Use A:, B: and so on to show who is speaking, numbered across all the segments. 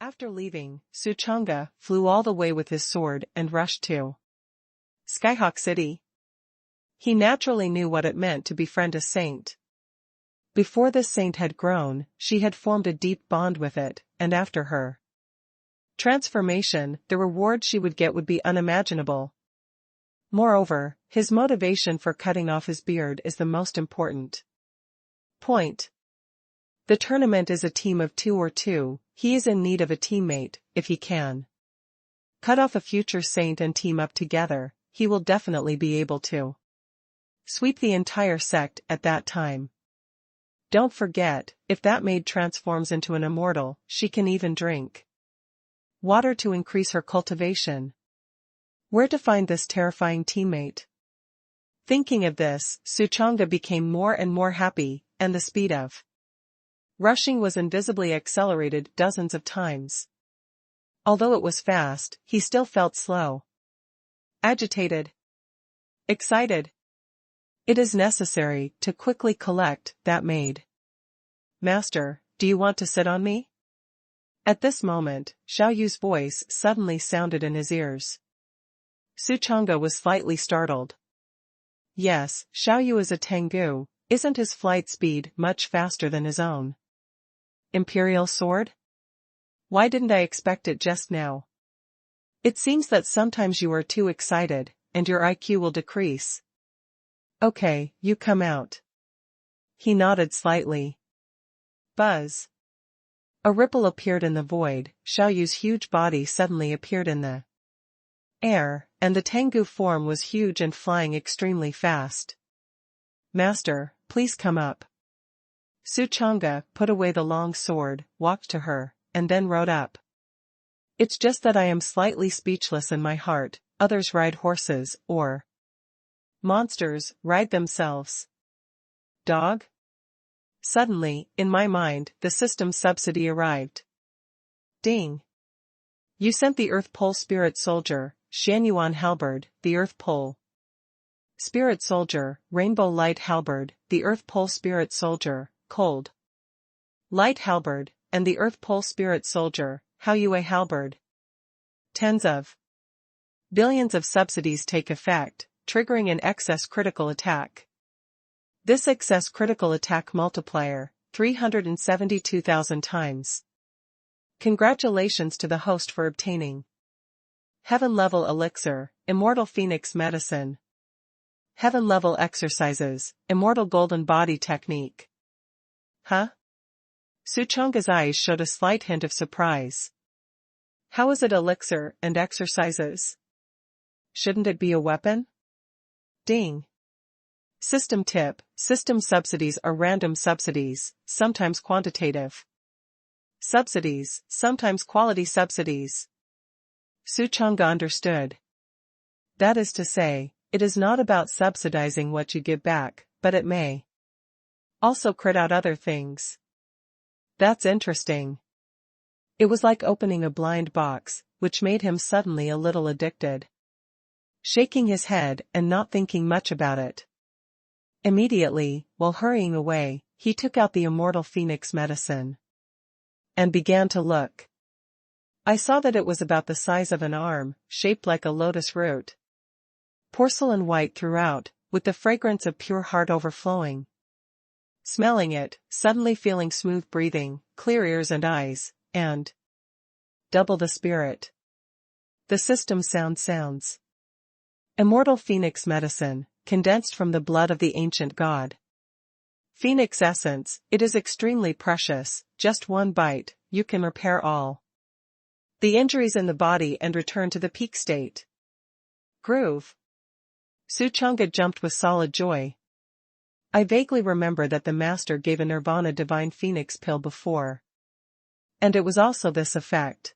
A: After leaving, Suchanga flew all the way with his sword and rushed to Skyhawk City. He naturally knew what it meant to befriend a saint. Before this saint had grown, she had formed a deep bond with it, and after her transformation, the reward she would get would be unimaginable. Moreover, his motivation for cutting off his beard is the most important point. The tournament is a team of 2 or 2, he is in need of a teammate. If he can cut off a future saint and team up together, he will definitely be able to sweep the entire sect at that time. Don't forget, if that maid transforms into an immortal, she can even drink water to increase her cultivation. Where to find this terrifying teammate? Thinking of this, Suchanga became more and more happy, and the speed of rushing was invisibly accelerated dozens of times. Although it was fast, he still felt slow, agitated, excited. It is necessary to quickly collect that maid. Master, do you want to sit on me? At this moment, Xiao Yu's voice suddenly sounded in his ears. Suchanga was slightly startled. Yes, Xiao Yu is a Tengu. Isn't his flight speed much faster than his own Imperial sword? Why didn't I expect it just now? It seems that sometimes you are too excited, and your IQ will decrease. Okay, you come out. He nodded slightly. Buzz. A ripple appeared in the void, Xiao Yu's huge body suddenly appeared in the air, and the Tengu form was huge and flying extremely fast. Master, please come up. Suchanga put away the long sword, walked to her, and then rode up. It's just that I am slightly speechless in my heart. Others ride horses, or monsters ride themselves. Dog? Suddenly, in my mind, the system subsidy arrived. Ding. You sent the Earth Pole Spirit Soldier, Xianyuan Halberd, the Earth Pole Spirit Soldier, Rainbow Light Halberd, the Earth Pole Spirit Soldier, Cold Light Halberd, and the Earth Pole Spirit Soldier, Haoyue Halberd. Tens of billions of subsidies take effect, triggering an excess critical attack. This excess critical attack multiplier, 372,000 times. Congratulations to the host for obtaining Heaven-level elixir, Immortal Phoenix medicine. Heaven-level exercises, Immortal golden body technique. Huh? Suchanga's eyes showed a slight hint of surprise. How is it elixir and exercises? Shouldn't it be a weapon? Ding. System tip, system subsidies are random subsidies, sometimes quantitative subsidies, sometimes quality subsidies. Suchanga understood. That is to say, it is not about subsidizing what you give back, but it may also crit out other things. That's interesting. It was like opening a blind box, which made him suddenly a little addicted. Shaking his head and not thinking much about it. Immediately, while hurrying away, he took out the Immortal Phoenix medicine and began to look. I saw that it was about the size of an arm, shaped like a lotus root. Porcelain white throughout, with the fragrance of pure heart overflowing. Smelling it, suddenly feeling smooth breathing, clear ears and eyes, and double the spirit. The system sounds. Immortal Phoenix medicine, condensed from the blood of the ancient god. Phoenix essence, it is extremely precious, just one bite, you can repair all the injuries in the body and return to the peak state. Groove. Suchanga jumped with solid joy. I vaguely remember that the master gave a Nirvana Divine Phoenix pill before. And it was also this effect.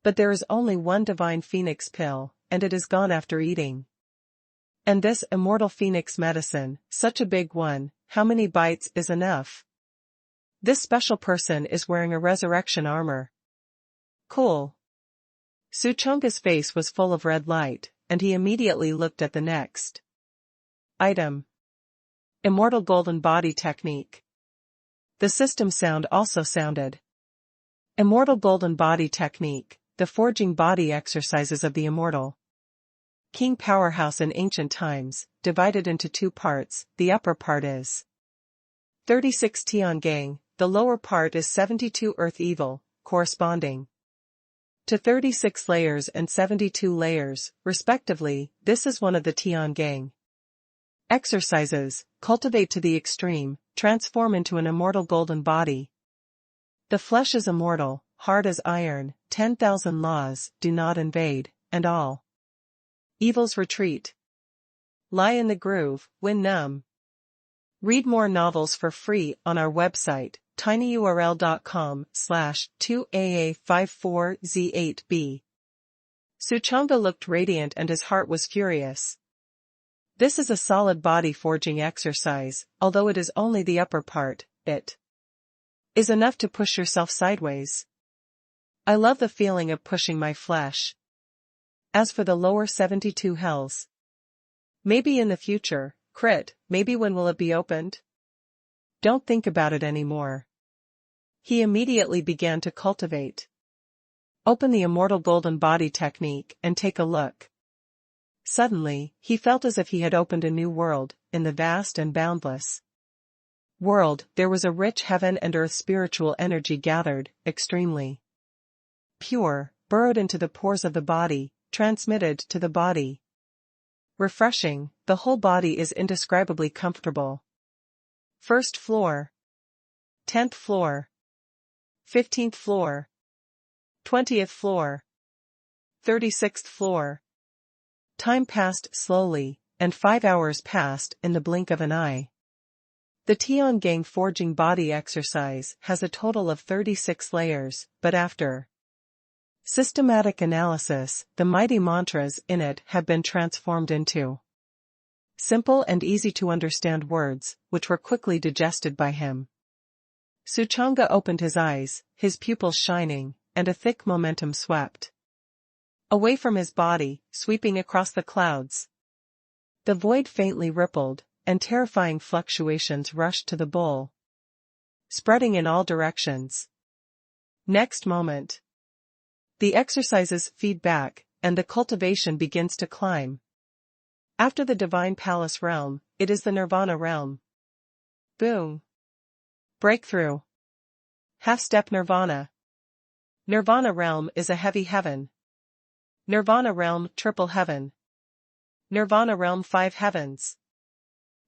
A: But there is only one Divine Phoenix pill, and it is gone after eating. And this Immortal Phoenix medicine, such a big one, how many bites is enough? This special person is wearing a resurrection armor. Cool. Suchanga's face was full of red light, and he immediately looked at the next item. Immortal golden body technique. The system sound also sounded. Immortal Golden Body Technique, the forging body exercises of the immortal king powerhouse in ancient times, divided into two parts. The upper part is 36 Tiangang, the lower part is 72 Earth Evil, corresponding to 36 layers and 72 layers, respectively. This is one of the Tiangang exercises. Cultivate to the extreme, transform into an immortal golden body. The flesh is immortal, hard as iron, 10,000 laws do not invade, and all evils retreat. Lie in the groove, when numb. Read more novels for free on our website, tinyurl.com/2AA54Z8B. Suchanga looked radiant and his heart was furious. This is a solid body forging exercise, although it is only the upper part. It is enough to push yourself sideways. I love the feeling of pushing my flesh. As for the lower 72 hells, maybe in the future, maybe when will it be opened? Don't think about it anymore. He immediately began to cultivate. Open the Immortal Golden Body Technique and take a look. Suddenly, he felt as if he had opened a new world. In the vast and boundless world, there was a rich heaven and earth spiritual energy gathered, extremely pure, burrowed into the pores of the body, transmitted to the body. Refreshing, the whole body is indescribably comfortable. First floor, 10th floor, 15th floor, 20th floor, 36th floor. Time passed slowly, and 5 hours passed in the blink of an eye. The Tiangang forging body exercise has a total of 36 layers, but after systematic analysis, the mighty mantras in it have been transformed into simple and easy to understand words, which were quickly digested by him. Suchanga opened his eyes, his pupils shining, and a thick momentum swept away from his body, sweeping across the clouds. The void faintly rippled, and terrifying fluctuations rushed to the bowl, spreading in all directions. Next moment, the exercises feed back, and the cultivation begins to climb. After the Divine Palace realm, it is the Nirvana realm. Boom. Breakthrough. Half-step Nirvana. Nirvana realm is a heavy heaven. Nirvana realm triple heaven. Nirvana realm 5 heavens.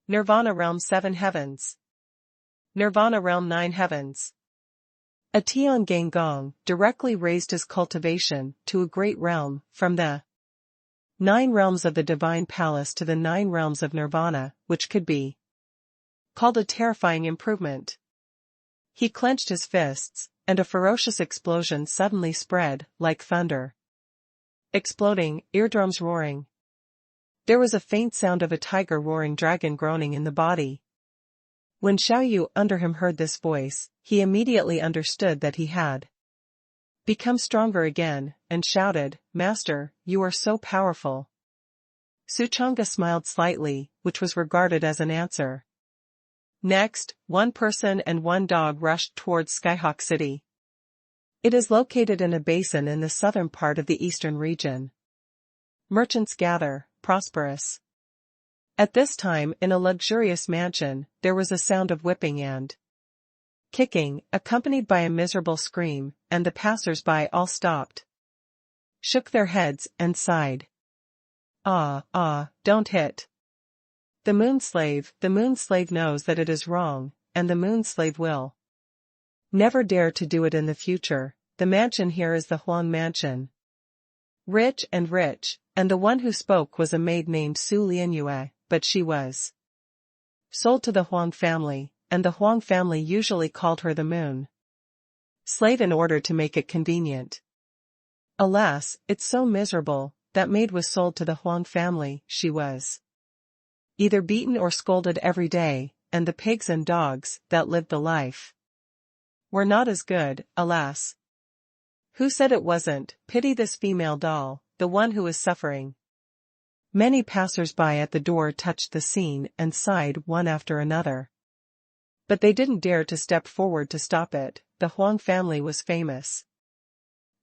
A: Nirvana realm 7 heavens. Nirvana realm 9 heavens. A Tiangang gong directly raised his cultivation to a great realm, from the 9 realms of the Divine Palace to the 9 realms of Nirvana, which could be called a terrifying improvement. He clenched his fists, and a ferocious explosion suddenly spread, like thunder. Exploding, eardrums roaring. There was a faint sound of a tiger roaring, dragon groaning in the body. When Xiaoyu under him heard this voice, he immediately understood that he had become stronger again, and shouted, "Master, you are so powerful." Suchanga smiled slightly, which was regarded as an answer. Next, 1 person and 1 dog rushed towards Skyhawk City. It is located in a basin in the southern part of the eastern region. Merchants gather, prosperous. At this time, in a luxurious mansion, there was a sound of whipping and kicking, accompanied by a miserable scream, and the passers-by all stopped, shook their heads, and sighed. Don't hit the moon slave. The moon slave knows that it is wrong, and the moon slave will never dare to do it in the future. The mansion here is the Huang Mansion. Rich, and the one who spoke was a maid named Su Lianyue, but she was sold to the Huang family, and the Huang family usually called her the moon slave in order to make it convenient. Alas, it's so miserable. That maid was sold to the Huang family. She was either beaten or scolded every day, and the pigs and dogs that lived the life were not as good, alas. Who said it wasn't? Pity this female doll, the one who is suffering. Many passers-by at the door touched the scene and sighed one after another. But they didn't dare to step forward to stop it. The Huang family was famous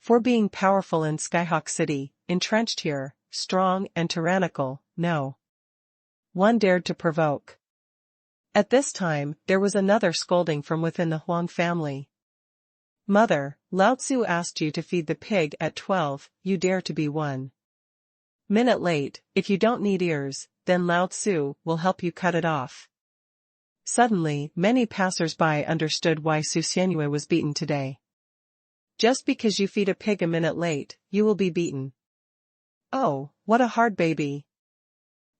A: For being powerful in Skyhawk City, entrenched here, strong and tyrannical, no one dared to provoke. At this time, there was another scolding from within the Huang family. Mother, Lao Tzu asked you to feed the pig at 12, you dare to be 1 minute late. If you don't need ears, then Lao Tzu will help you cut it off. Suddenly, many passers-by understood why Su Xianyue was beaten today. Just because you feed a pig a minute late, you will be beaten. Oh, what a hard baby.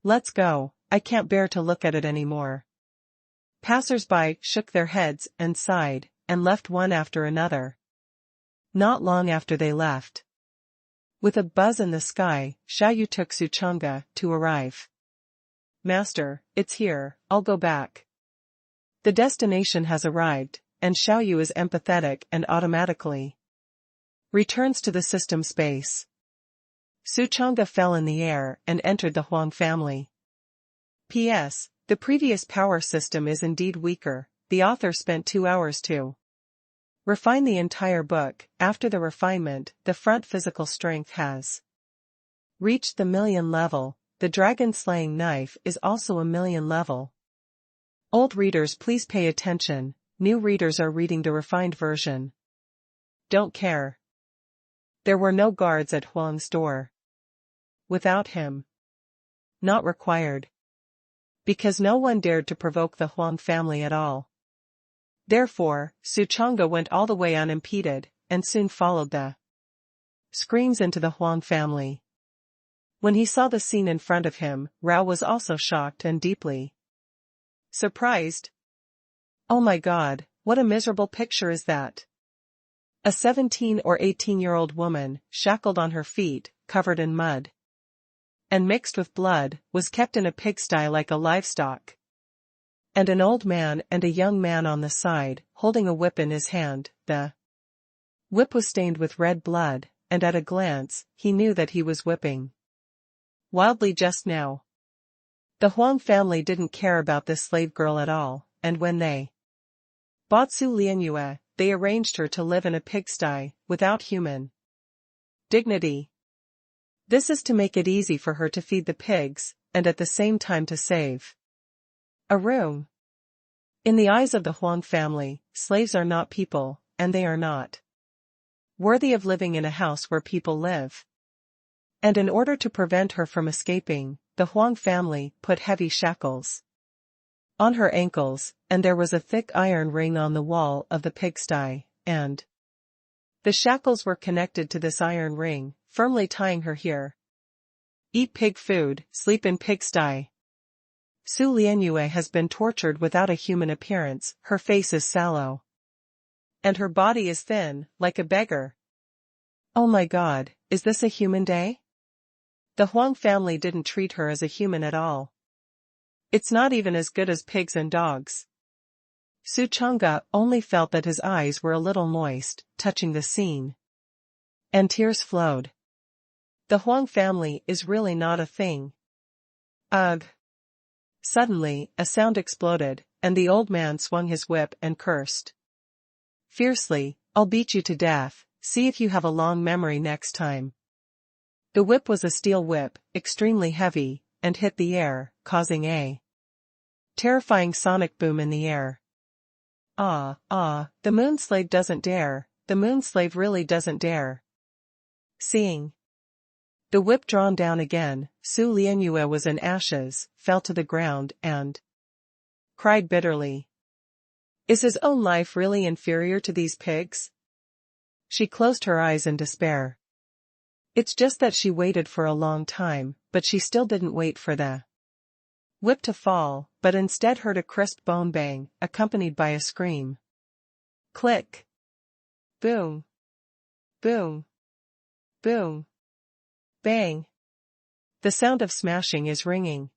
A: Let's go, I can't bear to look at it anymore. Passers-by shook their heads and sighed, and left one after another. Not long after they left. With a buzz in the sky, Xiaoyu took Suchanga to arrive. Master, it's here, I'll go back. The destination has arrived, and Xiaoyu is empathetic and automatically returns to the system space. Suchanga fell in the air and entered the Huang family. P.S. The previous power system is indeed weaker. The author spent 2 hours to refine the entire book. After the refinement, the front physical strength has reached the 1,000,000 level. The dragon-slaying knife is also a 1,000,000 level. Old readers, please pay attention. New readers are reading the refined version. Don't care. There were no guards at Huang's door. Without him. Not required. Because no one dared to provoke the Huang family at all. Therefore, Suchanga went all the way unimpeded, and soon followed the screams into the Huang family. When he saw the scene in front of him, Rao was also shocked and deeply surprised. Oh my God, what a miserable picture is that! A 17 or 18-year-old woman, shackled on her feet, covered in mud and mixed with blood, was kept in a pigsty like a livestock. And an old man and a young man on the side, holding a whip in his hand. The whip was stained with red blood, and at a glance, he knew that he was whipping wildly just now. The Huang family didn't care about this slave girl at all, and when they bought Su Lianyue, they arranged her to live in a pigsty, without human dignity. This is to make it easy for her to feed the pigs, and at the same time to save a room. In the eyes of the Huang family, slaves are not people, and they are not worthy of living in a house where people live. And in order to prevent her from escaping, the Huang family put heavy shackles on her ankles, and there was a thick iron ring on the wall of the pigsty, and the shackles were connected to this iron ring, firmly tying her here. Eat pig food, sleep in pigsty. Su Lianyue has been tortured without a human appearance. Her face is sallow, and her body is thin, like a beggar. Oh my God, is this a human day? The Huang family didn't treat her as a human at all. It's not even as good as pigs and dogs. Suchanga only felt that his eyes were a little moist, touching the scene, and tears flowed. The Huang family is really not a thing. Ugh. Suddenly, a sound exploded, and the old man swung his whip and cursed fiercely, I'll beat you to death, see if you have a long memory next time. The whip was a steel whip, extremely heavy, and hit the air, causing a terrifying sonic boom in the air. The moon slave doesn't dare, the moon slave really doesn't dare. Seeing the whip drawn down again, Su Lianyue was in ashes, fell to the ground and cried bitterly. Is his own life really inferior to these pigs? She closed her eyes in despair. It's just that she waited for a long time, but she still didn't wait for the whip to fall, but instead heard a crisp bone bang, accompanied by a scream. Click. Boom. Boom. Boom. Bang. The sound of smashing is ringing.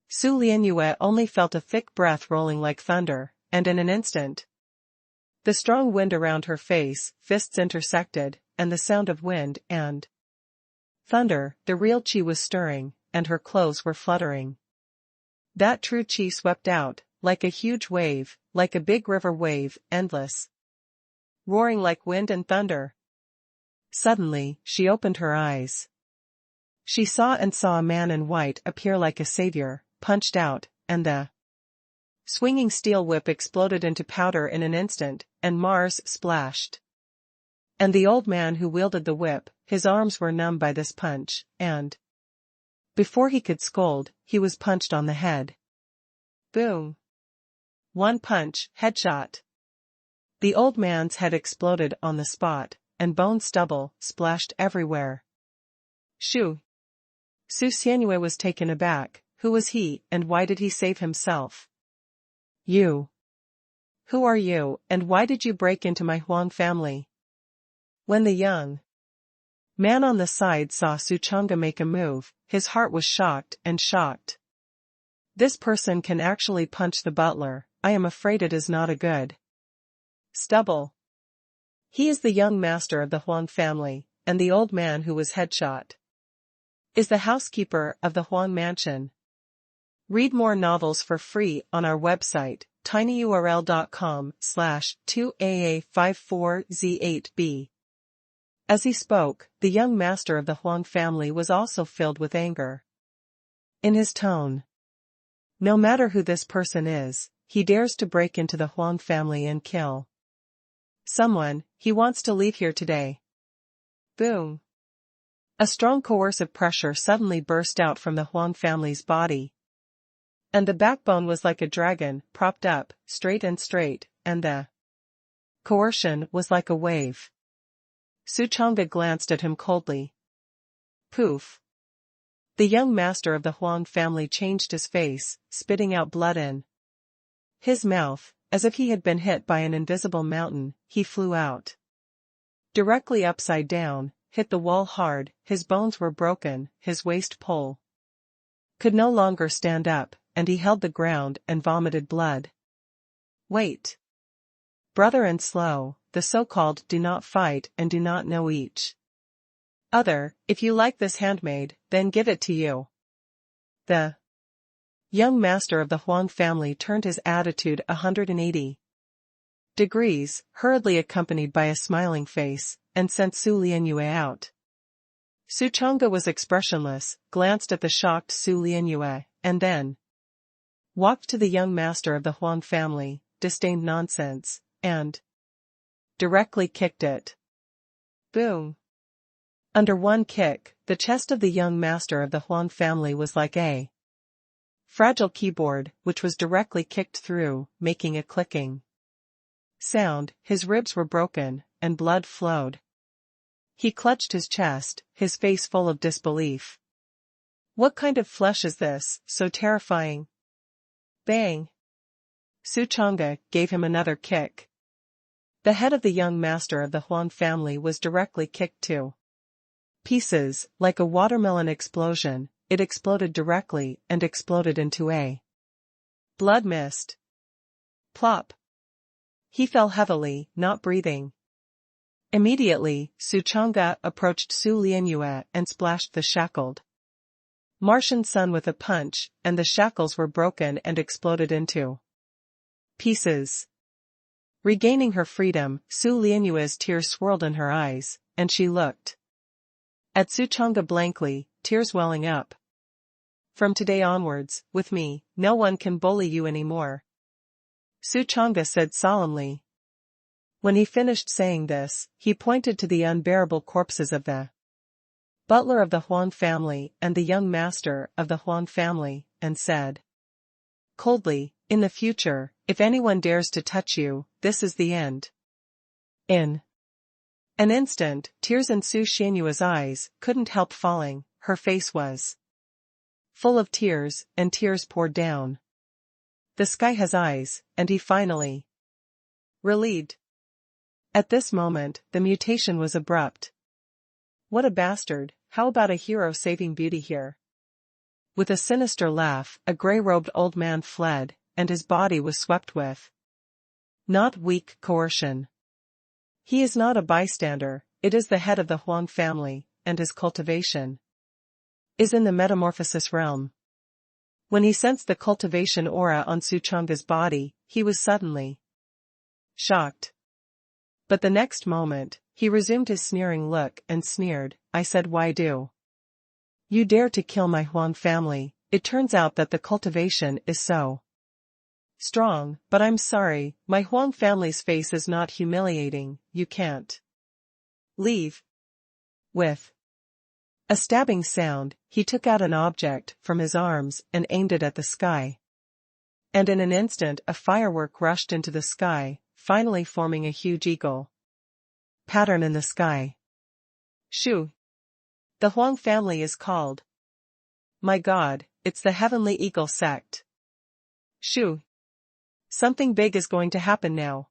A: Su Lianyue only felt a thick breath rolling like thunder, and in an instant, the strong wind around her face, fists intersected, and the sound of wind and thunder, the real chi was stirring, and her clothes were fluttering. That true chi swept out, like a huge wave, like a big river wave, endless, roaring like wind and thunder. Suddenly, she opened her eyes. She saw a man in white appear like a savior, punched out, and the swinging steel whip exploded into powder in an instant, and Mars splashed. And the old man who wielded the whip, his arms were numb by this punch, and before he could scold, he was punched on the head. Boom. One punch, headshot. The old man's head exploded on the spot, and bone stubble splashed everywhere. Shoo. Su Xianyue was taken aback. Who was he, and why did he save himself? You. Who are you, and why did you break into my Huang family? When the young man on the side saw Su Chang'e make a move, his heart was shocked. This person can actually punch the butler. I am afraid it is not a good stubble. He is the young master of the Huang family, and the old man who was headshot is the housekeeper of the Huang mansion. Read more novels for free on our website, tinyurl.com/2aa54z8b. As he spoke, the young master of the Huang family was also filled with anger in his tone. No matter who this person is, he dares to break into the Huang family and kill someone. He wants to leave here today. Boom. A strong coercive pressure suddenly burst out from the Huang family's body. And the backbone was like a dragon, propped up, straight, and the coercion was like a wave. Su Chang'e glanced at him coldly. Poof. The young master of the Huang family changed his face, spitting out blood in his mouth. As if he had been hit by an invisible mountain, he flew out directly upside down, hit the wall hard. His bones were broken, his waist pole could no longer stand up, and he held the ground and vomited blood. Wait. Brother and slow, the so-called do not fight and do not know each other. If you like this handmaid, then give it to you. The young master of the Huang family turned his attitude 180 degrees, hurriedly accompanied by a smiling face, and sent Su Lianyue out. Su Chang'e was expressionless, glanced at the shocked Su Lianyue, and then walked to the young master of the Huang family, disdained nonsense, and directly kicked it. Boom. Under one kick, the chest of the young master of the Huang family was like a fragile keyboard, which was directly kicked through, making a clicking sound. His ribs were broken, and blood flowed. He clutched his chest, his face full of disbelief. What kind of flesh is this, so terrifying? Bang! Su Chang'e gave him another kick. The head of the young master of the Huang family was directly kicked to pieces. Like a watermelon explosion, it exploded directly and exploded into a blood mist. Plop. He fell heavily, not breathing. Immediately, Su Chang'e approached Su Lianyue and splashed the shackled Martian sun with a punch, and the shackles were broken and exploded into pieces. Regaining her freedom, Su Lianyue's tears swirled in her eyes, and she looked at Su Chang'e blankly, tears welling up. From today onwards, with me, no one can bully you anymore, Su Chang'e said solemnly. When he finished saying this, he pointed to the unbearable corpses of the butler of the Huang family and the young master of the Huang family, and said coldly, in the future, if anyone dares to touch you, this is the end. In an instant, tears in Su Xianyue's eyes couldn't help falling. Her face was full of tears, and tears poured down. The sky has eyes, and he finally relieved. At this moment, the mutation was abrupt. What a bastard, how about a hero saving beauty here? With a sinister laugh, a grey-robed old man fled, and his body was swept with not weak coercion. He is not a bystander, it is the head of the Huang family, and his cultivation is in the metamorphosis realm. When he sensed the cultivation aura on Su Chang'e's body, he was suddenly shocked. But the next moment, He resumed his sneering look and sneered. I said, why do you dare to kill my Huang family? It turns out that the cultivation is so strong, but I'm sorry, my Huang family's face is not humiliating, you can't leave. With a stabbing sound, he took out an object from his arms and aimed it at the sky. And in an instant a firework rushed into the sky, finally forming a huge eagle pattern in the sky. Shoo! The Huang family is called. My God, it's the Heavenly Eagle sect. Shoo! Something big is going to happen now.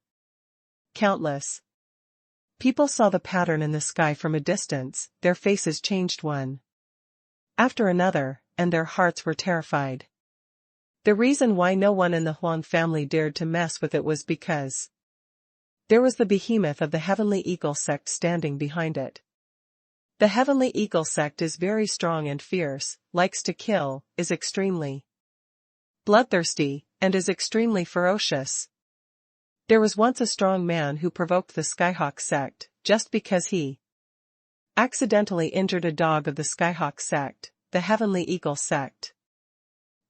A: Countless people saw the pattern in the sky from a distance, their faces changed one after another, and their hearts were terrified. The reason why no one in the Huang family dared to mess with it was because there was the behemoth of the Heavenly Eagle sect standing behind it. The Heavenly Eagle sect is very strong and fierce, likes to kill, is extremely bloodthirsty, and is extremely ferocious. There was once a strong man who provoked the Skyhawk sect, just because he accidentally injured a dog of the Skyhawk sect, the Heavenly Eagle sect.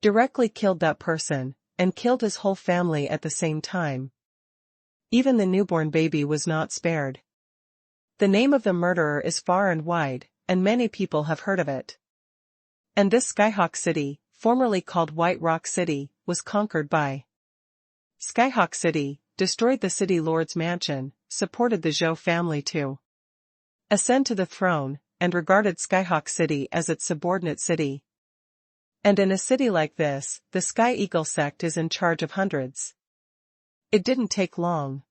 A: Directly killed that person, and killed his whole family at the same time. Even the newborn baby was not spared. The name of the murderer is far and wide, and many people have heard of it. And this Skyhawk City, formerly called White Rock City, was conquered by Skyhawk City, destroyed the city lord's mansion, supported the Zhou family to ascend to the throne, and regarded Skyhawk City as its subordinate city. And in a city like this, the Sky Eagle sect is in charge of hundreds. It didn't take long.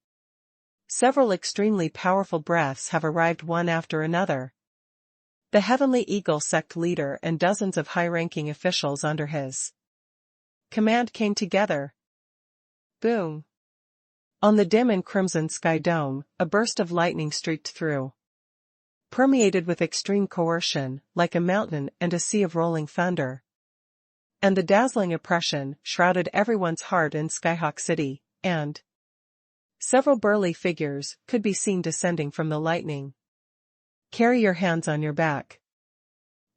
A: Several extremely powerful breaths have arrived one after another. The Heavenly Eagle sect leader and dozens of high-ranking officials under his command came together. Boom! On the dim and crimson sky dome, a burst of lightning streaked through, permeated with extreme coercion, like a mountain and a sea of rolling thunder. And the dazzling oppression shrouded everyone's heart in Skyhawk City, and several burly figures could be seen descending from the lightning. Carry your hands on your back.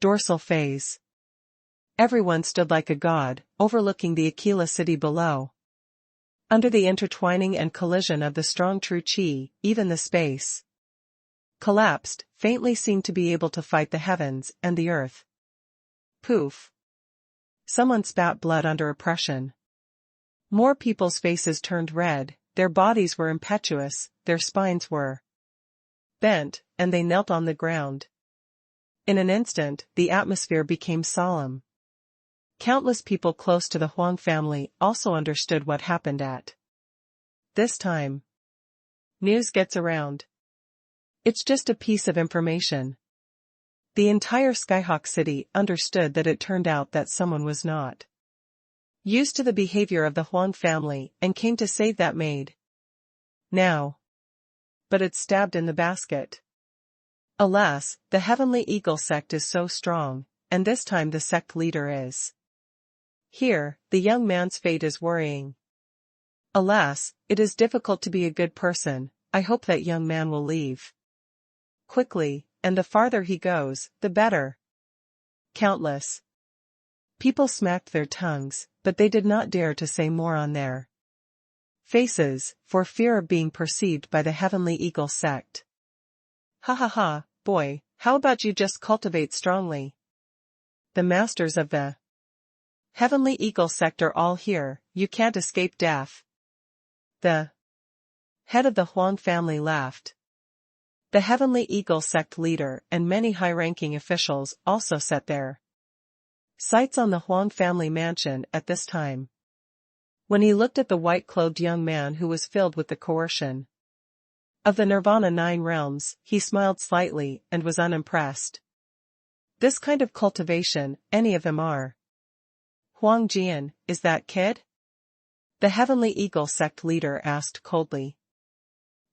A: Dorsal phase. Everyone stood like a god, overlooking the Aquila city below. Under the intertwining and collision of the strong true chi, even the space collapsed, faintly seemed to be able to fight the heavens and the earth. Poof! Someone spat blood under oppression. More people's faces turned red, their bodies were impetuous, their spines were bent, and they knelt on the ground. In an instant, the atmosphere became solemn. Countless people close to the Huang family also understood what happened at this time. News gets around. It's just a piece of information. The entire Skyhawk City understood that it turned out that someone was not used to the behavior of the Huang family and came to save that maid. Now. But it's stabbed in the basket. Alas, the Heavenly Eagle sect is so strong, and this time the sect leader is here. The young man's fate is worrying. Alas, it is difficult to be a good person. I hope that young man will leave quickly, and the farther he goes, the better. Countless people smacked their tongues, but they did not dare to say more on their faces, for fear of being perceived by the Heavenly Eagle sect. Ha ha ha, boy, how about you just cultivate strongly? The masters of the Heavenly Eagle sect are all here, you can't escape death. The head of the Huang family laughed. The Heavenly Eagle sect leader and many high-ranking officials also set their sights on the Huang family mansion at this time. When he looked at the white-clothed young man who was filled with the coercion of the Nirvana 9 realms, he smiled slightly and was unimpressed. This kind of cultivation, any of them are. Huang Jian, is that kid? The Heavenly Eagle sect leader asked coldly.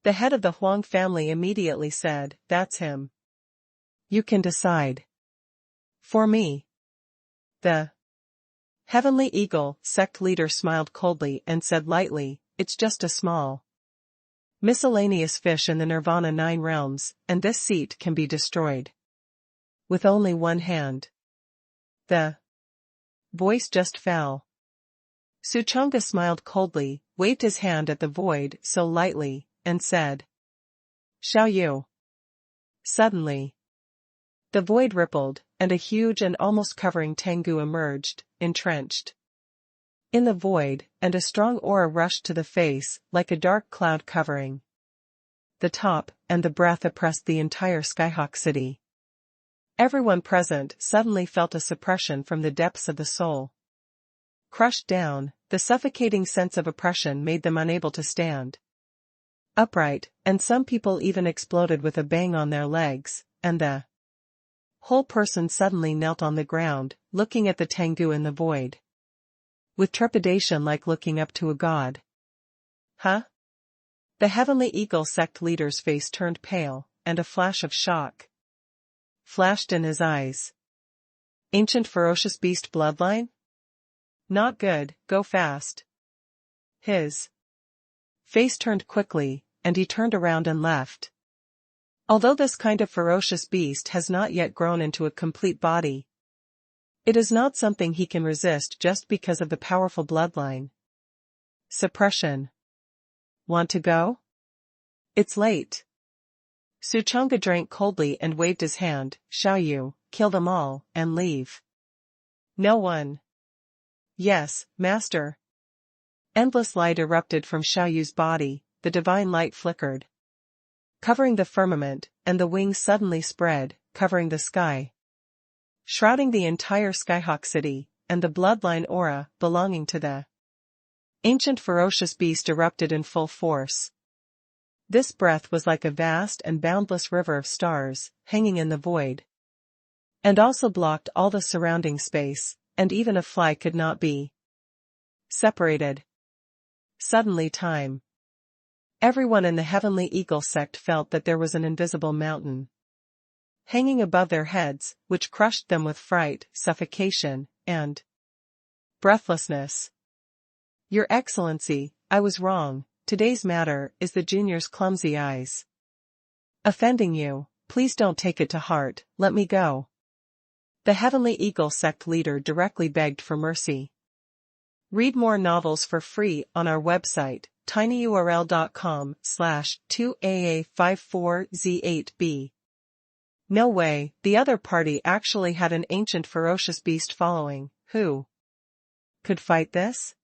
A: The head of the Huang family immediately said, that's him. You can decide. For me. The Heavenly Eagle sect leader smiled coldly and said lightly, it's just a small Miscellaneous fish in the Nirvana 9 realms, and this seat can be destroyed. With only one hand. The voice just fell. Suchanga smiled coldly, waved his hand at the void so lightly, and said, "Xiao Yu." Suddenly, the void rippled, and a huge and almost covering Tengu emerged, entrenched in the void, and a strong aura rushed to the face, like a dark cloud covering the top, and the breath oppressed the entire Skyhawk City. Everyone present suddenly felt a suppression from the depths of the soul. Crushed down, the suffocating sense of oppression made them unable to stand upright, and some people even exploded with a bang on their legs, and the whole person suddenly knelt on the ground, looking at the Tengu in the void with trepidation like looking up to a god. Huh? The Heavenly Eagle sect leader's face turned pale, and a flash of shock flashed in his eyes. Ancient ferocious beast bloodline? Not good, go fast. His face turned quickly, and he turned around and left. Although this kind of ferocious beast has not yet grown into a complete body, it is not something he can resist just because of the powerful bloodline. Suppression. Want to go? It's late. Suchanga drank coldly and waved his hand. "Xiao Yu, kill them all, and leave." No one. Yes, master. Endless light erupted from Xiao Yu's body, the divine light flickered, covering the firmament, and the wings suddenly spread, covering the sky, shrouding the entire Skyhawk City, and the bloodline aura belonging to the ancient ferocious beast erupted in full force. This breath was like a vast and boundless river of stars, hanging in the void, and also blocked all the surrounding space, and even a fly could not be separated. Suddenly time. Everyone in the Heavenly Eagle sect felt that there was an invisible mountain hanging above their heads, which crushed them with fright, suffocation, and breathlessness. Your Excellency, I was wrong. Today's matter is the junior's clumsy eyes offending you. Please don't take it to heart, let me go. The Heavenly Eagle sect leader directly begged for mercy. Read more novels for free on our website, tinyurl.com/2aa54z8b. No way, the other party actually had an ancient ferocious beast following. Who could fight this?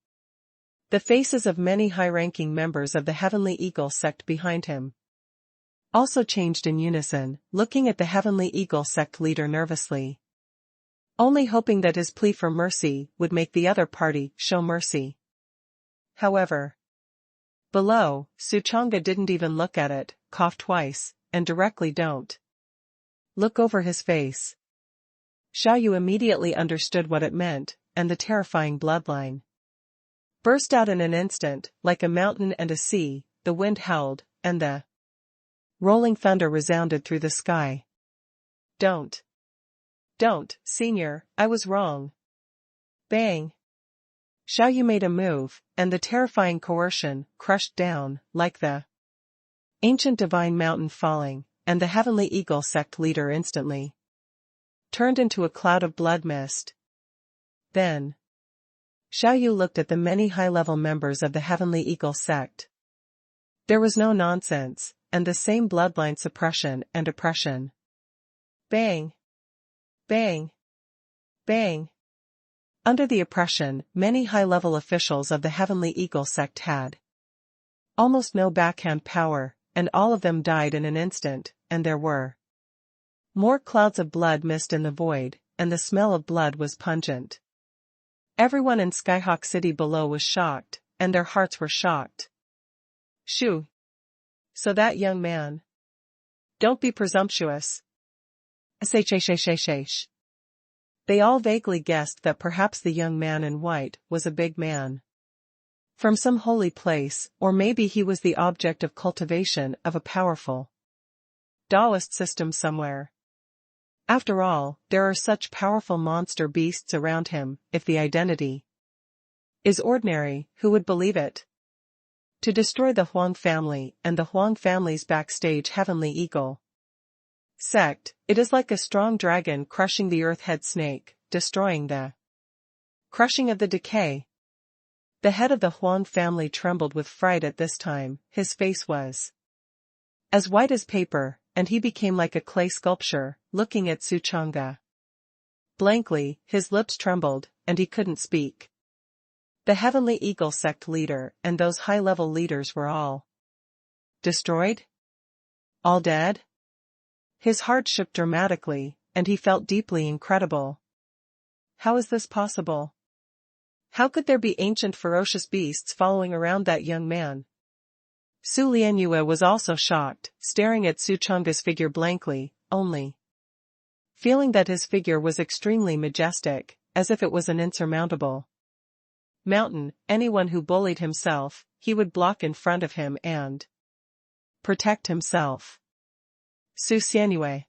A: The faces of many high-ranking members of the Heavenly Eagle sect behind him also changed in unison, looking at the Heavenly Eagle sect leader nervously, only hoping that his plea for mercy would make the other party show mercy. However, below, Suchanga didn't even look at it, coughed twice, and directly don't look over his face. Xiao Yu immediately understood what it meant, and the terrifying bloodline burst out in an instant, like a mountain and a sea. The wind howled, and the rolling thunder resounded through the sky. Don't, senior, I was wrong. Bang. Xiao Yu made a move, and the terrifying coercion crushed down, like the ancient divine mountain falling, and the Heavenly Eagle sect leader instantly turned into a cloud of blood mist. Then Xiao Yu looked at the many high-level members of the Heavenly Eagle sect. There was no nonsense, and the same bloodline suppression and oppression. Bang! Bang! Bang! Under the oppression, many high-level officials of the Heavenly Eagle sect had almost no backhand power, and all of them died in an instant, and there were more clouds of blood mist in the void, and the smell of blood was pungent. Everyone in Skyhawk City below was shocked, and their hearts were shocked. Shoo! So that young man. Don't be presumptuous. Shh. They all vaguely guessed that perhaps the young man in white was a big man from some holy place, or maybe he was the object of cultivation of a powerful Taoist system somewhere. After all, there are such powerful monster beasts around him. If the identity is ordinary, who would believe it? To destroy the Huang family and the Huang family's backstage heavenly eagle sect, it is like a strong dragon crushing the earth head snake, destroying the crushing of the decay. The head of the Huang family trembled with fright at this time, his face was as white as paper, and he became like a clay sculpture, looking at Su Chang'e blankly, his lips trembled, and he couldn't speak. The Heavenly Eagle sect leader and those high-level leaders were all destroyed? All dead? His heart shook dramatically, and he felt deeply incredible. How is this possible? How could there be ancient ferocious beasts following around that young man? Su Lianyue was also shocked, staring at Su Chang'e's figure blankly, only feeling that his figure was extremely majestic, as if it was an insurmountable mountain. Anyone who bullied himself, he would block in front of him and protect himself. Su Xianyue.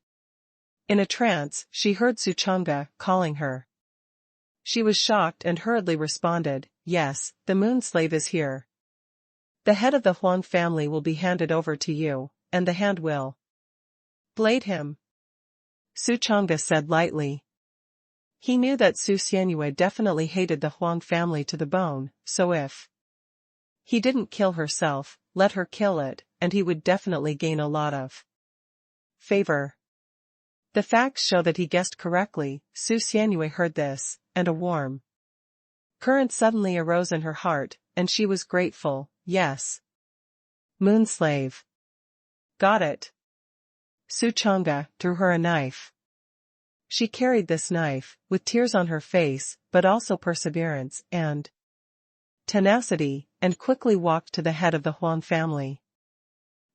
A: In a trance, she heard Su Chang'e calling her. She was shocked and hurriedly responded, "Yes, the moon slave is here. The head of the Huang family will be handed over to you, and the hand will blade him," Su Chang'e said lightly. He knew that Su Xianyue definitely hated the Huang family to the bone, so if he didn't kill herself, let her kill it, and he would definitely gain a lot of favor. The facts show that he guessed correctly. Su Xianyue heard this, and a warm current suddenly arose in her heart, and she was grateful. Yes. Moon slave. Got it. Su Chang'e threw her a knife. She carried this knife, with tears on her face, but also perseverance and tenacity, and quickly walked to the head of the Huang family.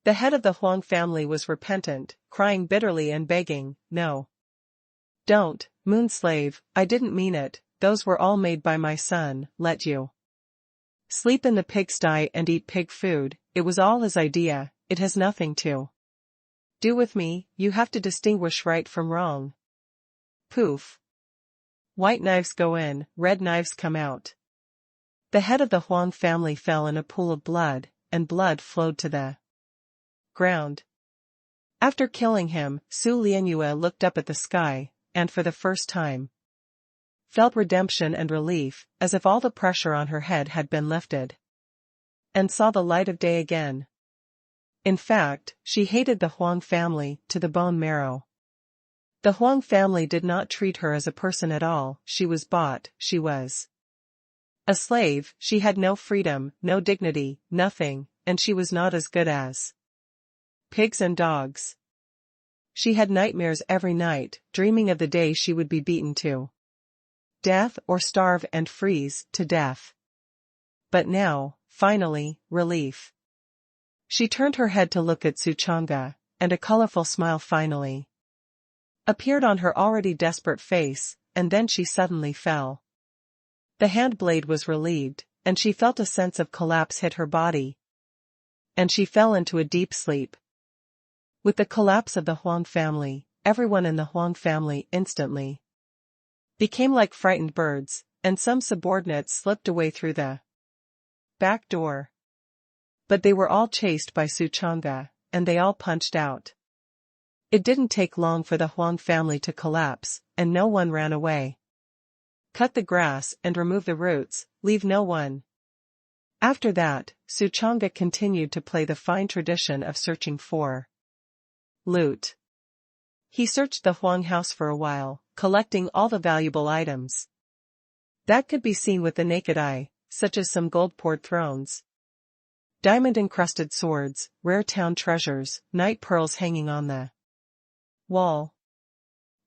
A: The head of the Huang family was repentant, crying bitterly and begging, "No. Don't, moon slave, I didn't mean it, those were all made by my son. Let you sleep in the pigsty and eat pig food, it was all his idea, it has nothing to do with me, you have to distinguish right from wrong." Poof. White knives go in, red knives come out. The head of the Huang family fell in a pool of blood, and blood flowed to the ground. After killing him, Su Lianyue looked up at the sky, and for the first time felt redemption and relief, as if all the pressure on her head had been lifted, and saw the light of day again. In fact, she hated the Huang family to the bone marrow. The Huang family did not treat her as a person at all, she was bought, she was a slave, she had no freedom, no dignity, nothing, and she was not as good as pigs and dogs. She had nightmares every night, dreaming of the day she would be beaten to death or starve and freeze to death. But now, finally, relief. She turned her head to look at Su Chang'e, and a colorful smile finally appeared on her already desperate face, and then she suddenly fell. The hand blade was relieved, and she felt a sense of collapse hit her body, and she fell into a deep sleep. With the collapse of the Huang family, everyone in the Huang family instantly became like frightened birds, and some subordinates slipped away through the back door. But they were all chased by Su Chang'e, and they all punched out. It didn't take long for the Huang family to collapse, and no one ran away. Cut the grass and remove the roots, leave no one. After that, Su Chang'e continued to play the fine tradition of searching for loot. He searched the Huang house for a while, collecting all the valuable items that could be seen with the naked eye, such as some gold-poured thrones, diamond-encrusted swords, rare town treasures, night pearls hanging on the wall.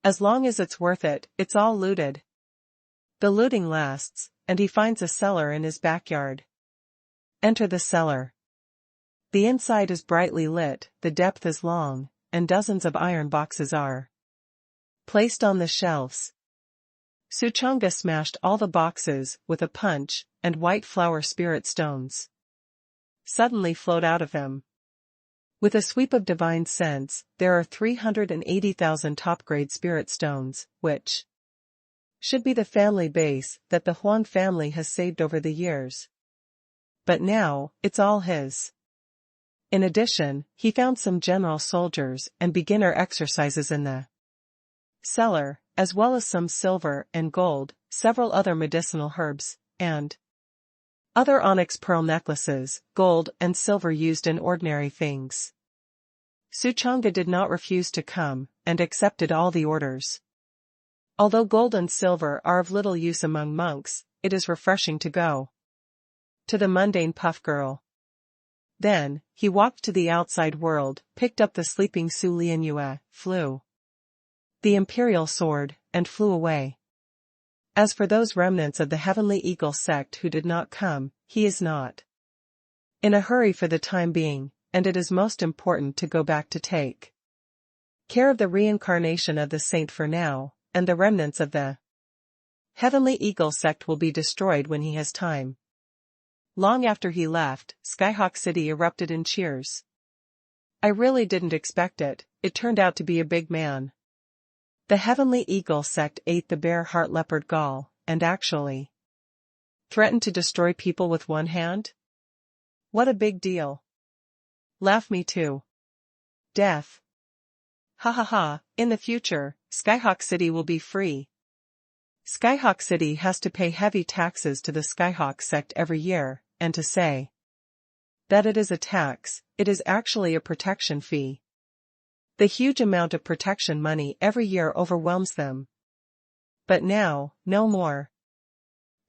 A: As long as it's worth it, it's all looted. The looting lasts, and he finds a cellar in his backyard. Enter the cellar. The inside is brightly lit, the depth is long, and dozens of iron boxes are placed on the shelves. Su Chang'e smashed all the boxes with a punch, and white flower spirit stones suddenly flowed out of him. With a sweep of divine sense, there are 380,000 top-grade spirit stones, which should be the family base that the Huang family has saved over the years. But now, it's all his. In addition, he found some general soldiers and beginner exercises in the cellar, as well as some silver and gold, several other medicinal herbs, and other onyx pearl necklaces, gold and silver used in ordinary things. Suchanga did not refuse to come, and accepted all the orders. Although gold and silver are of little use among monks, it is refreshing to go to the mundane puff girl. Then, he walked to the outside world, picked up the sleeping Su Lianyue, flew the imperial sword, and flew away. As for those remnants of the Heavenly Eagle sect who did not come, he is not in a hurry for the time being, and it is most important to go back to take care of the reincarnation of the saint for now, and the remnants of the Heavenly Eagle sect will be destroyed when he has time. Long after he left, Skyhawk City erupted in cheers. I really didn't expect it, it turned out to be a big man. The Heavenly Eagle sect ate the bear heart leopard gall, and actually threatened to destroy people with one hand? What a big deal. Laugh me to death. Ha ha ha, in the future, Skyhawk City will be free. Skyhawk City has to pay heavy taxes to the Skyhawk sect every year, and to say that it is a tax, it is actually a protection fee. The huge amount of protection money every year overwhelms them. But now, no more.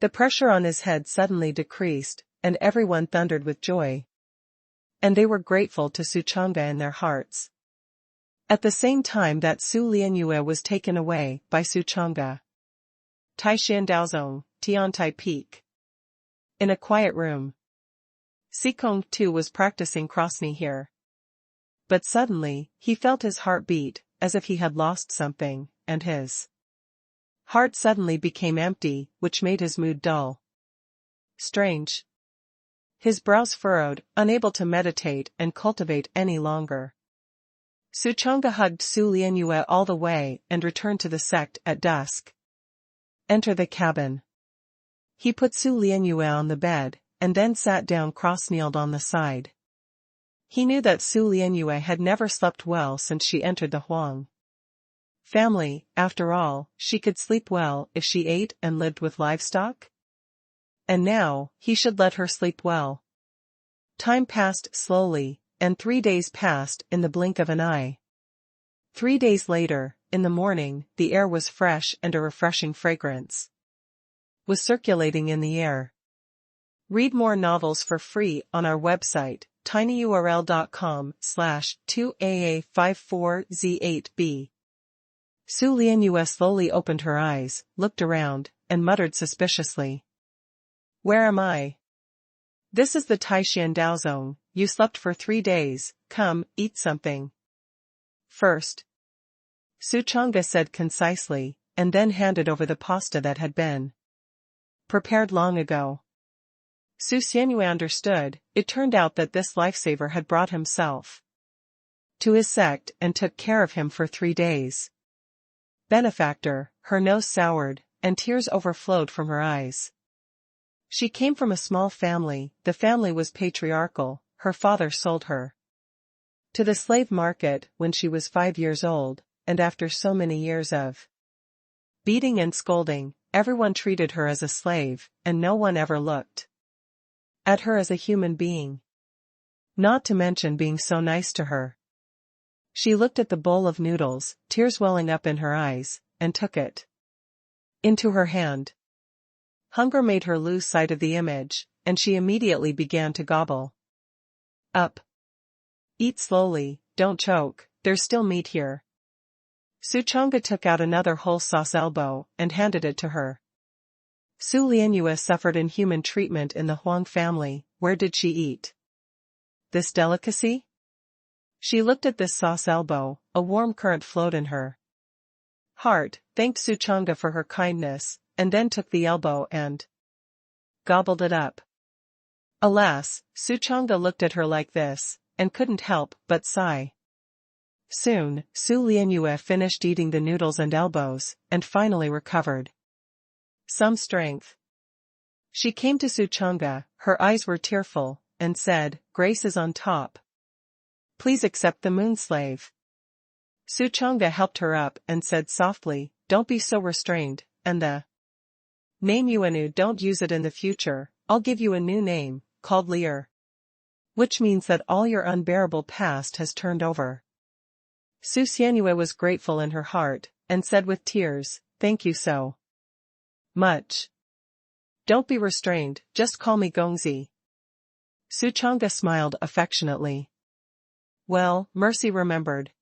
A: The pressure on his head suddenly decreased, and everyone thundered with joy. And they were grateful to Suchanga in their hearts. At the same time that Su Lianyue was taken away by Suchanga, Taishan Daozong, Tiantai Peak. In a quiet room. Sikong too was practicing cross-knee here. But suddenly, he felt his heart beat, as if he had lost something, and his heart suddenly became empty, which made his mood dull. Strange. His brows furrowed, unable to meditate and cultivate any longer. Suchanga hugged Su Lianyue all the way and returned to the sect at dusk. Enter the cabin. He put Su Lianyue on the bed, and then sat down cross-kneeled on the side. He knew that Su Lianyue had never slept well since she entered the Huang family. After all, she could sleep well if she ate and lived with livestock. And now, he should let her sleep well. Time passed slowly, and 3 days passed in the blink of an eye. 3 days later, in the morning, the air was fresh and a refreshing fragrance was circulating in the air. Read more novels for free on our website, tinyurl.com/2AA54Z8B. Su Lianyue slowly opened her eyes, looked around, and muttered suspiciously. Where am I? This is the Taishan Daozong, you slept for 3 days, come, eat something. First. Suchanga said concisely, and then handed over the pasta that had been prepared long ago. Su Lianyue understood. It turned out that this lifesaver had brought himself to his sect and took care of him for 3 days. Benefactor, her nose soured, and tears overflowed from her eyes. She came from a small family, the family was patriarchal, her father sold her to the slave market when she was 5 years old, and after so many years of beating and scolding, everyone treated her as a slave, and no one ever looked at her as a human being. Not to mention being so nice to her. She looked at the bowl of noodles, tears welling up in her eyes, and took it into her hand. Hunger made her lose sight of the image, and she immediately began to gobble up. Eat slowly, don't choke, there's still meat here. Suchanga took out another whole sauce elbow, and handed it to her. Su Lianyue suffered inhuman treatment in the Huang family. Where did she eat this delicacy? She looked at this sauce elbow, a warm current flowed in her heart, thanked Suchanga for her kindness, and then took the elbow and gobbled it up. Alas, Suchanga looked at her like this, and couldn't help but sigh. Soon, Su Lianyue finished eating the noodles and elbows, and finally recovered some strength. She came to Suchanga, her eyes were tearful, and said, "Grace is on top. Please accept the moon slave." Suchanga helped her up and said softly, "Don't be so restrained, and the name you knew, don't use it in the future. I'll give you a new name, called Lear. Which means that all your unbearable past has turned over." Su Xianyue was grateful in her heart, and said with tears, "Thank you so much. Don't be restrained, just call me Gongzi." Suchanga smiled affectionately. "Well, Mercy remembered.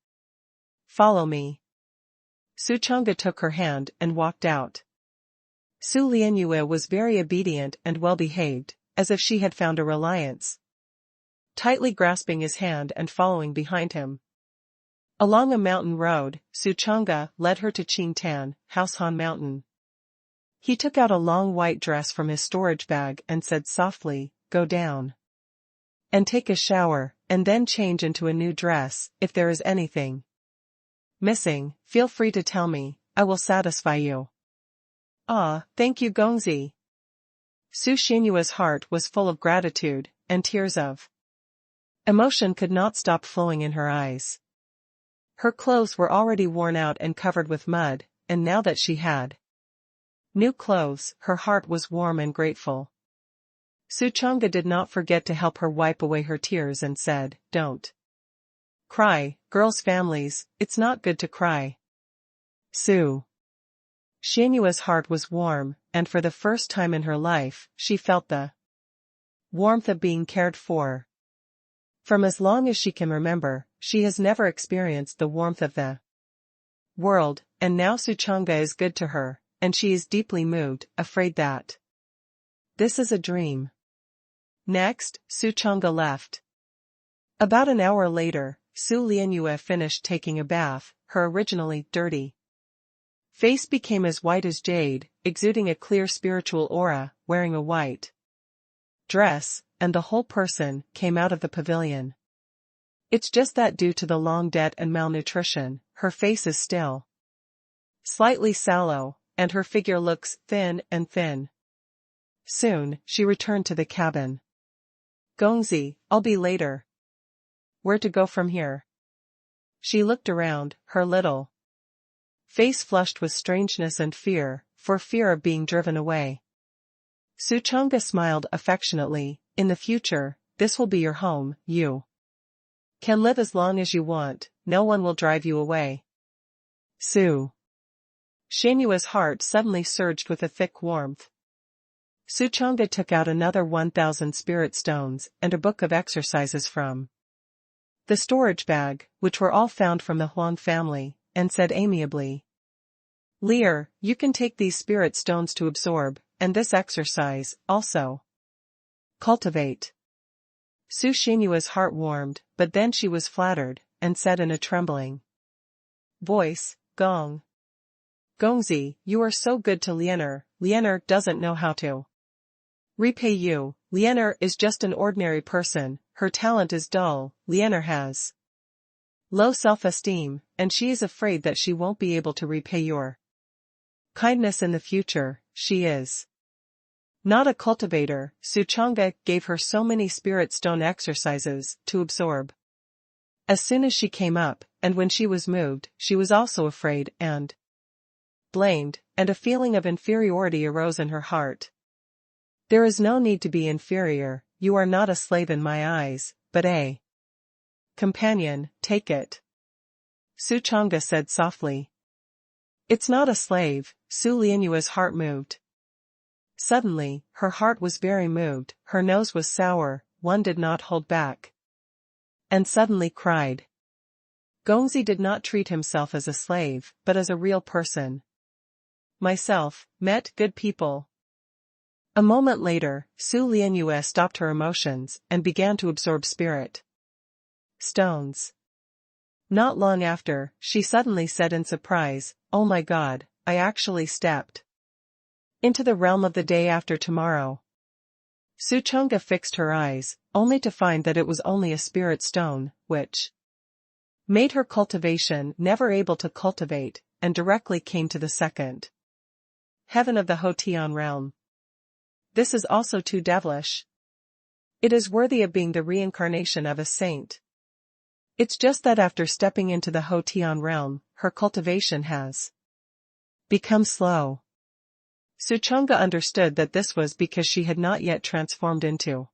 A: Follow me." Suchanga took her hand and walked out. Su Lianyue was very obedient and well-behaved, as if she had found a reliance. Tightly grasping his hand and following behind him. Along a mountain road, Suchanga led her to Qingtan, Househan Mountain. He took out a long white dress from his storage bag and said softly, "Go down and take a shower, and then change into a new dress. If there is anything missing, feel free to tell me, I will satisfy you." "Ah, thank you Gongzi." Su Xianyue's heart was full of gratitude, and tears of emotion could not stop flowing in her eyes. Her clothes were already worn out and covered with mud, and now that she had new clothes, her heart was warm and grateful. Suchanga did not forget to help her wipe away her tears and said, "Don't cry, girls' families, it's not good to cry." Su Xianyue's heart was warm, and for the first time in her life, she felt the warmth of being cared for. From as long as she can remember, she has never experienced the warmth of the world, and now Suchanga is good to her, and she is deeply moved, afraid that this is a dream. Next, Suchanga left. About an hour later, Su Lianyue finished taking a bath. Her originally dirty face became as white as jade, exuding a clear spiritual aura, wearing a white dress, and the whole person came out of the pavilion. It's just that due to the long debt and malnutrition, her face is still slightly sallow, and her figure looks thin and thin. Soon, she returned to the cabin. "Gongzi, I'll be later. Where to go from here?" She looked around, her little face flushed with strangeness and fear, for fear of being driven away. Suchanga smiled affectionately. "In the future, this will be your home, you can live as long as you want, no one will drive you away." Su Xianyue's heart suddenly surged with a thick warmth. Suchanga took out another 1,000 spirit stones and a book of exercises from the storage bag, which were all found from the Huang family, and said amiably, "Lear, you can take these spirit stones to absorb, and this exercise, also. Cultivate." Su Xianyue's heart warmed, but then she was flattered, and said in a trembling voice, Gongzi, you are so good to Lianer. Lianer doesn't know how to repay you. Lianer is just an ordinary person, her talent is dull. Lianer has low self-esteem, and she is afraid that she won't be able to repay your kindness in the future. She is not a cultivator." Suchanga gave her so many spirit stone exercises to absorb. As soon as she came up, and when she was moved, she was also afraid and blamed, and a feeling of inferiority arose in her heart. "There is no need to be inferior, you are not a slave in my eyes, but a companion, take it." Suchanga said softly. "It's not a slave." Su Lianyue's heart moved. Suddenly, her heart was very moved, her nose was sour, one did not hold back, and suddenly cried. Gongzi did not treat himself as a slave, but as a real person. "Myself, met good people." A moment later, Su Lianyue stopped her emotions, and began to absorb spirit stones. Not long after, she suddenly said in surprise, "Oh my God, I actually stepped into the realm of the day after tomorrow." Suchanga fixed her eyes, only to find that it was only a spirit stone, which made her cultivation never able to cultivate, and directly came to the second heaven of the Hotian realm. This is also too devilish. It is worthy of being the reincarnation of a saint. It's just that after stepping into the Hotian realm, her cultivation has become slow. Suchanga understood that this was because she had not yet transformed into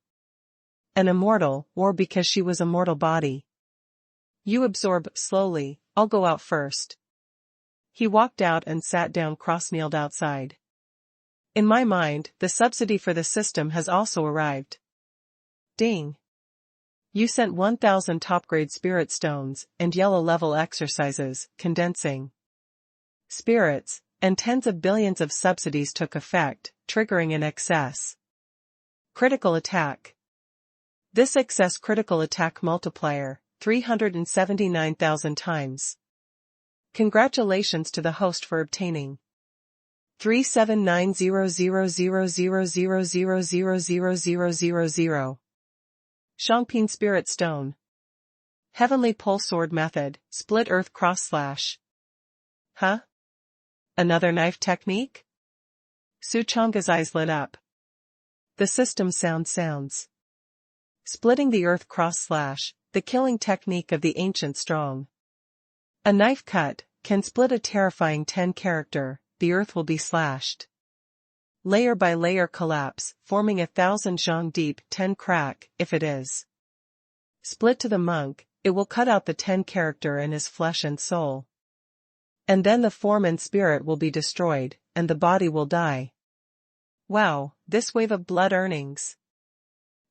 A: an immortal, or because she was a mortal body. You absorb slowly, I'll go out first. He walked out and sat down cross-kneeled outside. In my mind, the subsidy for the system has also arrived. Ding. You sent 1,000 top-grade spirit stones and yellow level exercises, condensing spirits, and tens of billions of subsidies took effect, triggering an excess critical attack. This excess critical attack multiplier, 379,000 times. Congratulations to the host for obtaining 379,000,000,000,000,000,000. Shangping Spirit Stone. Heavenly Pole Sword Method, Split Earth Cross Slash. Huh? Another knife technique? Suchanga's eyes lit up. The system sounds. Splitting the earth cross slash, the killing technique of the ancient strong. A knife cut can split a terrifying 10 character, the earth will be slashed. Layer by layer collapse, forming 1,000 zhang deep 10 crack, if it is split to the monk, it will cut out the 10 character in his flesh and soul. And then the form and spirit will be destroyed, and the body will die. Wow, this wave of blood earnings.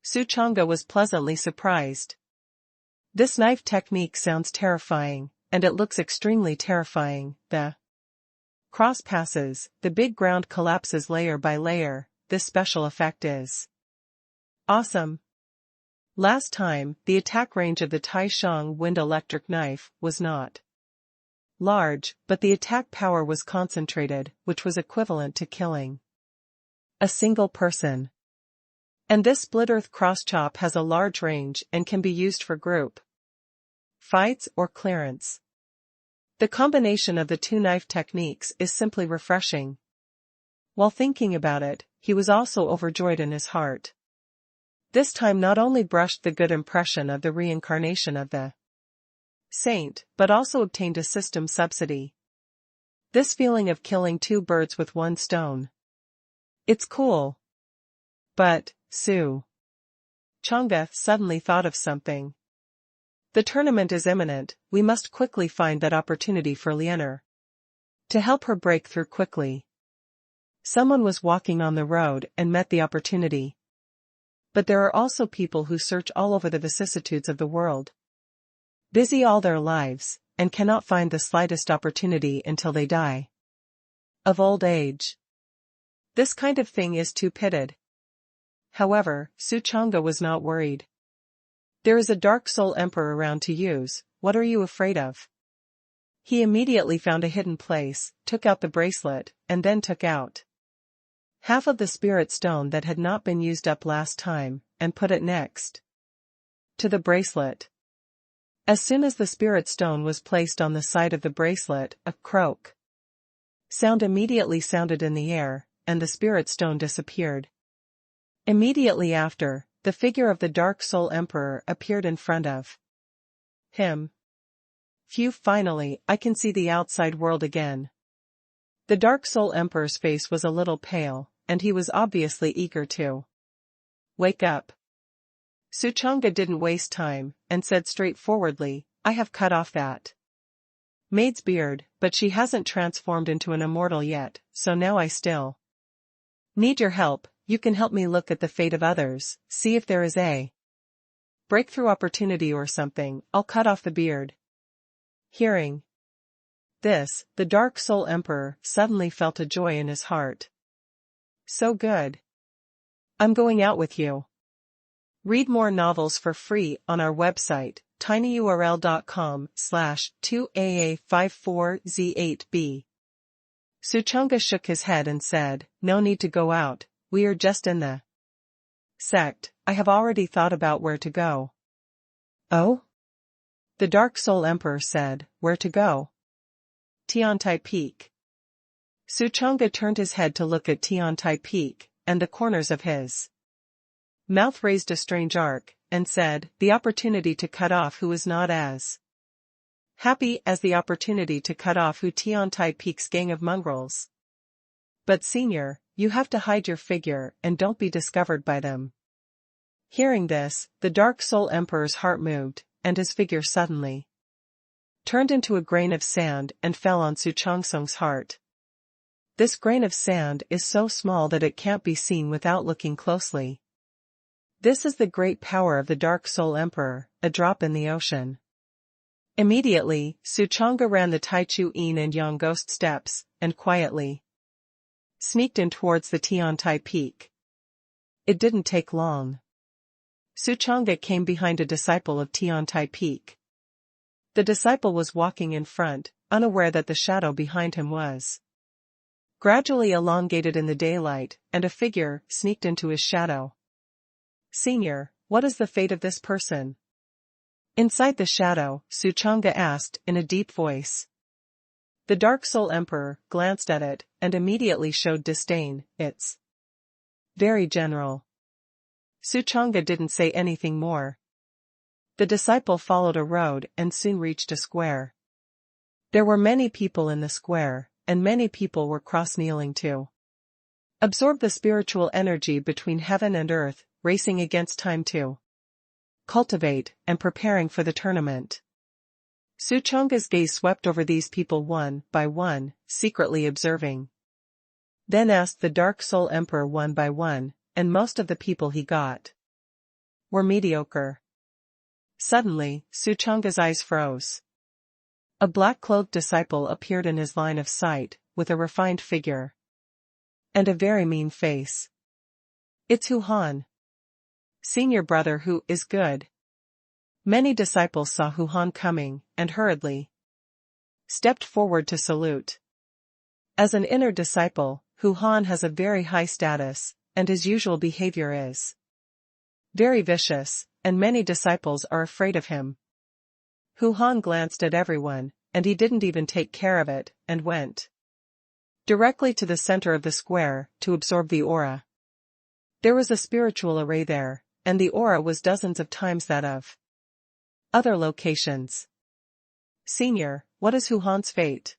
A: Suchanga was pleasantly surprised. This knife technique sounds terrifying, and it looks extremely terrifying. The cross passes, the big ground collapses layer by layer, this special effect is awesome. Last time, the attack range of the Taishang Wind Electric Knife was not large, but the attack power was concentrated, which was equivalent to killing a single person. And this split earth cross chop has a large range and can be used for group fights or clearance. The combination of the two knife techniques is simply refreshing. While thinking about it, he was also overjoyed in his heart. This time not only brushed the good impression of the reincarnation of the saint, but also obtained a system subsidy. This feeling of killing two birds with one stone. It's cool. But, Changa suddenly thought of something. The tournament is imminent, we must quickly find that opportunity for Lianer. To help her break through quickly. Someone was walking on the road and met the opportunity. But there are also people who search all over the vicissitudes of the world. Busy all their lives, and cannot find the slightest opportunity until they die. Of old age. This kind of thing is too pitted. However, Suchanga was not worried. There is a dark soul emperor around to use, what are you afraid of? He immediately found a hidden place, took out the bracelet, and then took out half of the spirit stone that had not been used up last time, and put it next to the bracelet. As soon as the spirit stone was placed on the side of the bracelet, a croak sound immediately sounded in the air, and the spirit stone disappeared. Immediately after, the figure of the Dark Soul Emperor appeared in front of him. Phew, finally, I can see the outside world again. The Dark Soul Emperor's face was a little pale, and he was obviously eager to wake up. Suchanga didn't waste time, and said straightforwardly, I have cut off that maid's beard, but she hasn't transformed into an immortal yet, so now I still need your help. You can help me look at the fate of others, see if there is a breakthrough opportunity or something. I'll cut off the beard. Hearing this, the Dark Soul Emperor suddenly felt a joy in his heart. So good. I'm going out with you. Read more novels for free on our website, tinyurl.com/2aa54z8b. Suchanga shook his head and said, no need to go out. We are just in the sect. I have already thought about where to go. Oh? The Dark Soul Emperor said, where to go? Tiantai Peak. Suchanga turned his head to look at Tiantai Peak, and the corners of his mouth raised a strange arc, and said, "The opportunity to cut off who is not as happy as the opportunity to cut off who Tiantai Peak's gang of mongrels. But senior, you have to hide your figure and don't be discovered by them." Hearing this, the Dark Soul Emperor's heart moved, and his figure suddenly turned into a grain of sand and fell on Su Chongsong's heart. This grain of sand is so small that it can't be seen without looking closely. This is the great power of the Dark Soul Emperor, a drop in the ocean. Immediately, Su Chang'e ran the Taichu Yin and Yang ghost steps, and quietly sneaked in towards the Tiantai Peak. It didn't take long. Su Chang'e came behind a disciple of Tiantai Peak. The disciple was walking in front, unaware that the shadow behind him was gradually elongated in the daylight, and a figure sneaked into his shadow. "Senior, what is the fate of this person?" Inside the shadow, Su Chang'e asked in a deep voice. The Dark Soul Emperor glanced at it, and immediately showed disdain. "It's very general." Su Chang'e didn't say anything more. The disciple followed a road and soon reached a square. There were many people in the square, and many people were cross-kneeling to absorb the spiritual energy between heaven and earth, racing against time to cultivate and preparing for the tournament. Su Chang'e's gaze swept over these people one by one, secretly observing. Then asked the Dark Soul Emperor one by one, and most of the people he got were mediocre. Suddenly, Su Chang'e's eyes froze. A black-clothed disciple appeared in his line of sight, with a refined figure and a very mean face. "It's Hu Han, senior brother who is good." Many disciples saw Hu Han coming, and hurriedly stepped forward to salute. As an inner disciple, Hu Han has a very high status, and his usual behavior is very vicious, and many disciples are afraid of him. Hu Han glanced at everyone, and he didn't even take care of it, and went directly to the center of the square to absorb the aura. There was a spiritual array there, and the aura was dozens of times that of other locations. "Senior, what is Hu Han's fate?"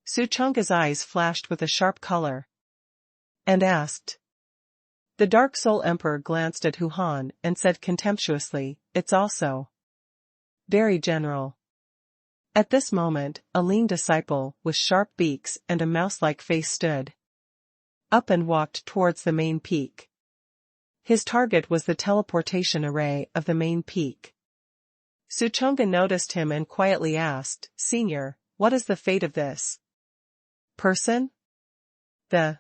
A: Su Chang'e's eyes flashed with a sharp color, and asked. The Dark Soul Emperor glanced at Hu Han and said contemptuously, "It's also very general." At this moment, a lean disciple with sharp beaks and a mouse-like face stood up and walked towards the main peak. His target was the teleportation array of the main peak. Su Chang'e noticed him and quietly asked, "Senior, what is the fate of this person?" The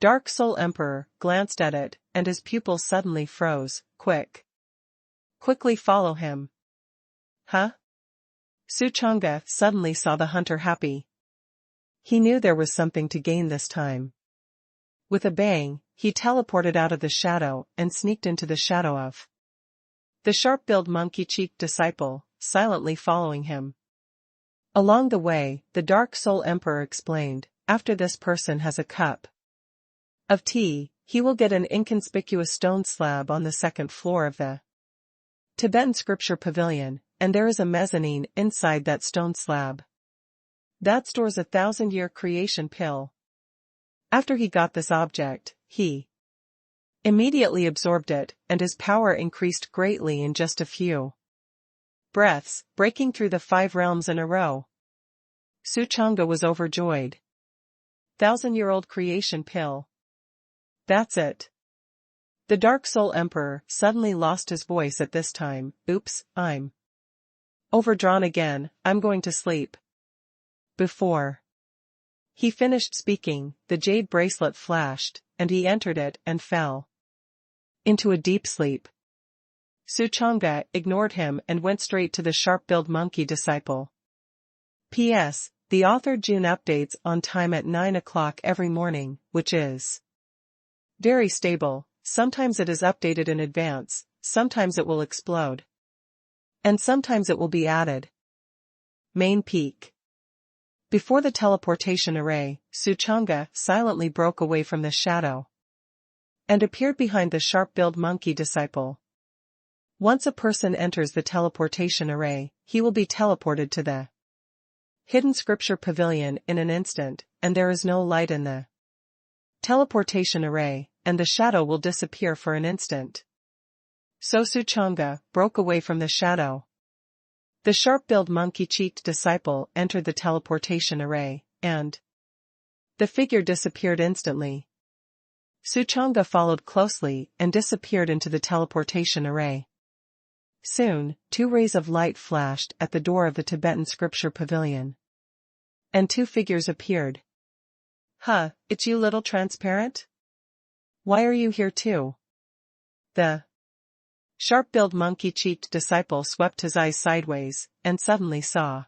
A: Dark Soul Emperor glanced at it, and his pupils suddenly froze. Quickly follow him." "Huh?" Su Chang'e suddenly saw the hunter happy. He knew there was something to gain this time. With a bang, he teleported out of the shadow and sneaked into the shadow of the sharp-billed monkey-cheeked disciple, silently following him. Along the way, the Dark Soul Emperor explained, "After this person has a cup of tea, he will get an inconspicuous stone slab on the second floor of the Tibetan Scripture Pavilion, and there is a mezzanine inside that stone slab that stores a 1,000-year creation pill. After he got this object, he immediately absorbed it, and his power increased greatly in just a few breaths, breaking through the 5 realms in a row." Su Chang'e was overjoyed. 1,000-year-old creation pill. That's it. The Dark Soul Emperor suddenly lost his voice at this time. "Oops, I'm overdrawn again, I'm going to sleep." Before he finished speaking, the jade bracelet flashed, and he entered it and fell into a deep sleep. Su Chang'e ignored him and went straight to the sharp-billed monkey disciple. P.S. The author June updates on time at 9 o'clock every morning, which is very stable. Sometimes it is updated in advance, sometimes it will explode, and sometimes it will be added. Main peak. Before the teleportation array, Su Chang'e silently broke away from the shadow. and appeared behind the sharp-billed monkey disciple. Once a person enters the teleportation array, he will be teleported to the hidden scripture pavilion in an instant, and there is no light in the teleportation array, and the shadow will disappear for an instant. So Suchanga broke away from the shadow. The sharp-billed monkey-cheeked disciple entered the teleportation array, and the figure disappeared instantly. Suchanga followed closely and disappeared into the teleportation array. Soon, 2 rays of light flashed at the door of the Tibetan scripture pavilion. And 2 figures appeared. "Huh, it's you, little transparent? Why are you here too?" The sharp-billed monkey-cheeked disciple swept his eyes sideways, and suddenly saw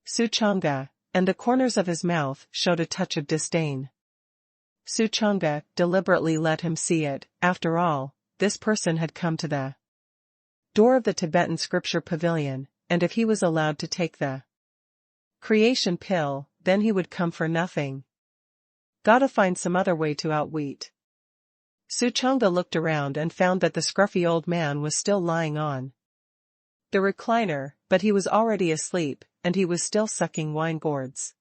A: Suchanga, and the corners of his mouth showed a touch of disdain. Suchanga deliberately let him see it. After all, this person had come to the door of the Tibetan scripture pavilion, and if he was allowed to take the creation pill, then he would come for nothing. Gotta find some other way to outwit. Suchanga looked around and found that the scruffy old man was still lying on the recliner, but he was already asleep, and he was still sucking wine gourds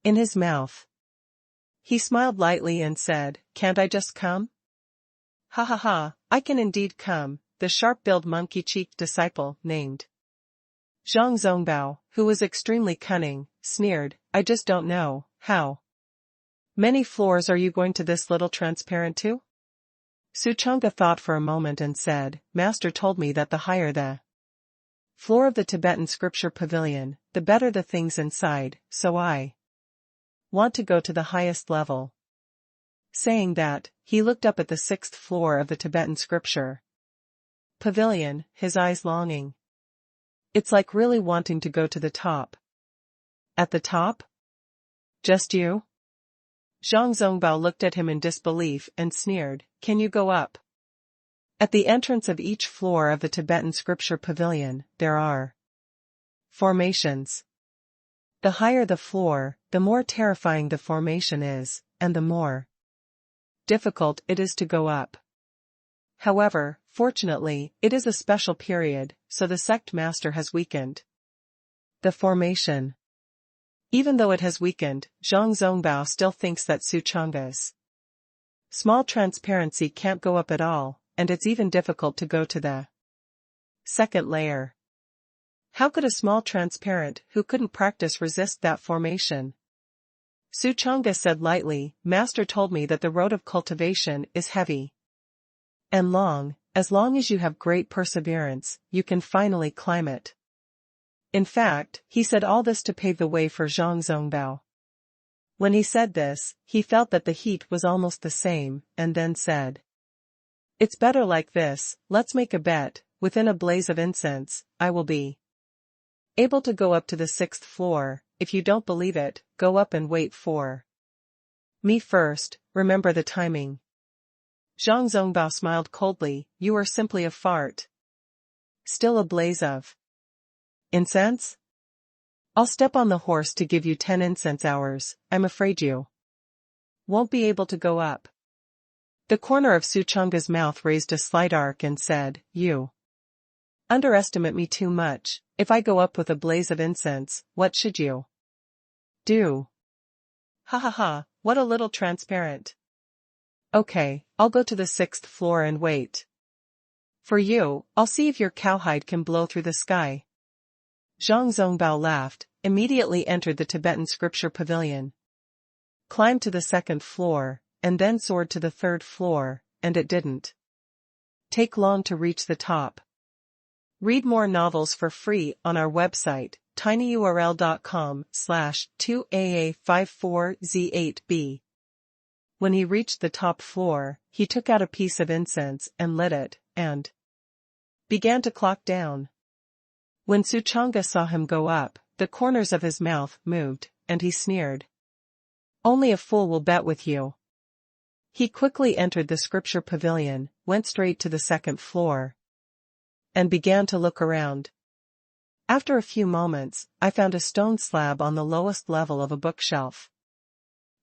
A: in his mouth. He smiled lightly and said, "Can't I just come?" "Ha ha ha, I can indeed come," the sharp-billed monkey-cheeked disciple, named Zhang Zongbao, who was extremely cunning, sneered, "I just don't know, how many floors are you going to this little transparent to?" Suchanga thought for a moment and said, "Master told me that the higher the floor of the Tibetan scripture pavilion, the better the things inside, so I want to go to the highest level." Saying that, he looked up at the 6th floor of the Tibetan scripture pavilion, his eyes longing. "It's like really wanting to go to the top." "At the top? Just you?" Zhang Zongbao looked at him in disbelief and sneered, "Can you go up?" At the entrance of each floor of the Tibetan scripture pavilion, there are formations. The higher the floor, the more terrifying the formation is, and the more difficult it is to go up. However, fortunately, it is a special period, so the sect master has weakened the formation. Even though it has weakened, Zhang Zongbao still thinks that Suchanga's small transparency can't go up at all, and it's even difficult to go to the 2nd layer. How could a small transparent who couldn't practice resist that formation? Suchanga said lightly, "Master told me that the road of cultivation is heavy and long. As long as you have great perseverance, you can finally climb it." In fact, he said all this to pave the way for Zhang Zongbao. When he said this, he felt that the heat was almost the same, and then said, "It's better like this, let's make a bet. Within a blaze of incense, I will be able to go up to the 6th floor. If you don't believe it, go up and wait for me first, remember the timing." Zhang Zongbao smiled coldly, "You are simply a fart. Still a blaze of incense? I'll step on the horse to give you 10 incense hours. I'm afraid you won't be able to go up." The corner of Suchanga's mouth raised a slight arc and said, "You underestimate me too much. If I go up with a blaze of incense, what should you do?" "Ha ha ha, what a little transparent. Okay, I'll go to the 6th floor and wait for you. I'll see if your cowhide can blow through the sky." Zhang Zongbao laughed, immediately entered the Tibetan scripture pavilion, climbed to the 2nd floor, and then soared to the 3rd floor, and it didn't take long to reach the top. Read more novels for free on our website, tinyurl.com/2aa54z8b. When he reached the top floor, he took out a piece of incense and lit it, and began to clock down. When Suchanga saw him go up, the corners of his mouth moved, and he sneered, "Only a fool will bet with you." He quickly entered the scripture pavilion, went straight to the 2nd floor, and began to look around. After a few moments, I found a stone slab on the lowest level of a bookshelf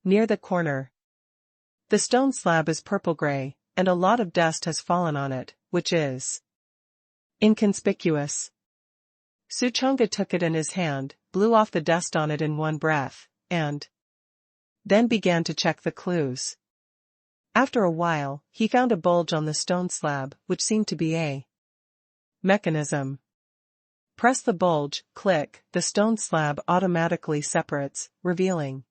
A: near the corner. The stone slab is purple-gray, and a lot of dust has fallen on it, which is inconspicuous. Suchanga took it in his hand, blew off the dust on it in one breath, and then began to check the clues. After a while, he found a bulge on the stone slab, which seemed to be a mechanism. Press the bulge, click, the stone slab automatically separates, revealing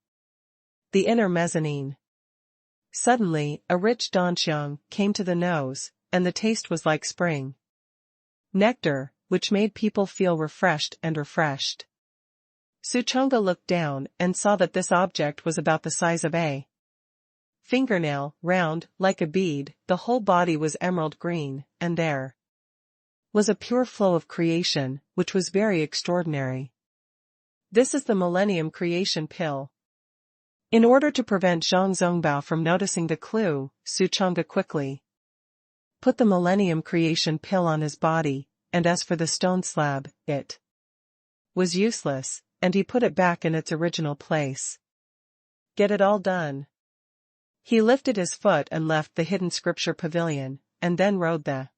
A: the inner mezzanine. Suddenly, a rich danxiang came to the nose, and the taste was like spring nectar, which made people feel refreshed. Suchanga looked down and saw that this object was about the size of a fingernail, round, like a bead, the whole body was emerald green, and there was a pure flow of creation, which was very extraordinary. This is the Millennium Creation Pill. In order to prevent Zhang Zongbao from noticing the clue, Suchanga quickly put the Millennium Creation Pill on his body, and as for the stone slab, it was useless, and he put it back in its original place. Get it all done. He lifted his foot and left the hidden scripture pavilion, and then rode the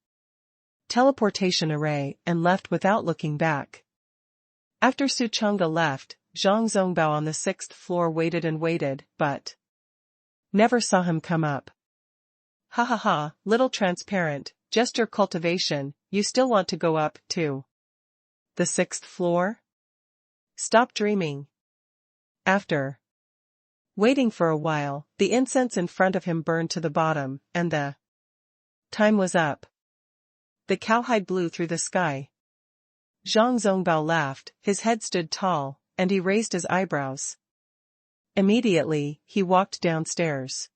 A: teleportation array and left without looking back. After Suchanga left, Zhang Zongbao on the 6th floor waited and waited, but never saw him come up. Ha ha ha, little transparent, just your cultivation, you still want to go up, to the 6th floor? Stop dreaming. After waiting for a while, the incense in front of him burned to the bottom, and the time was up. The cowhide blew through the sky. Zhang Zongbao laughed, his head stood tall, and he raised his eyebrows. Immediately, he walked downstairs.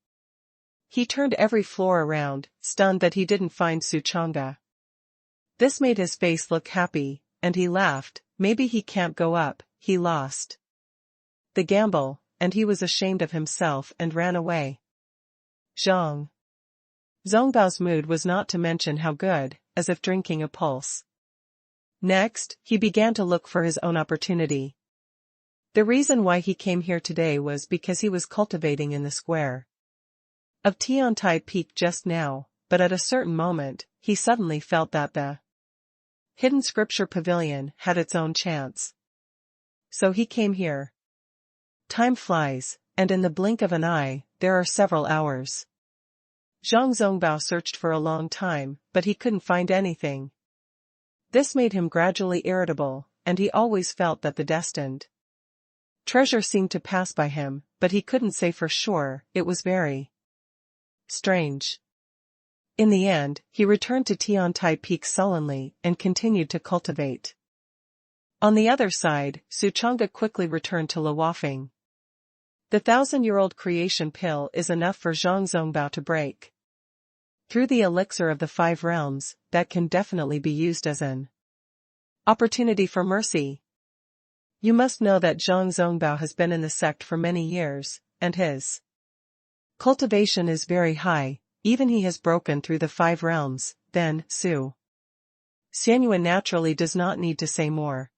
A: He turned every floor around, stunned that he didn't find Suchanga. This made his face look happy, and he laughed. Maybe he can't go up, he lost the gamble, and he was ashamed of himself and ran away. Zhang Zongbao's mood was not to mention how good, as if drinking a pulse. Next, he began to look for his own opportunity. The reason why he came here today was because he was cultivating in the square of Tiantai Peak just now, but at a certain moment, he suddenly felt that the hidden scripture pavilion had its own chance. So he came here. Time flies, and in the blink of an eye, there are several hours. Zhang Zongbao searched for a long time, but he couldn't find anything. This made him gradually irritable, and he always felt that the destined treasure seemed to pass by him, but he couldn't say for sure. It was very strange. In the end, he returned to Tiantai Peak sullenly and continued to cultivate. On the other side, Suchanga quickly returned to Luofeng. The 1,000-year-old creation pill is enough for Zhang Zongbao to break through the elixir of the 5 realms. That can definitely be used as an opportunity for mercy. You must know that Zhang Zongbao has been in the sect for many years, and his cultivation is very high. Even he has broken through the 5 realms. Then, Su Xianyuan naturally does not need to say more.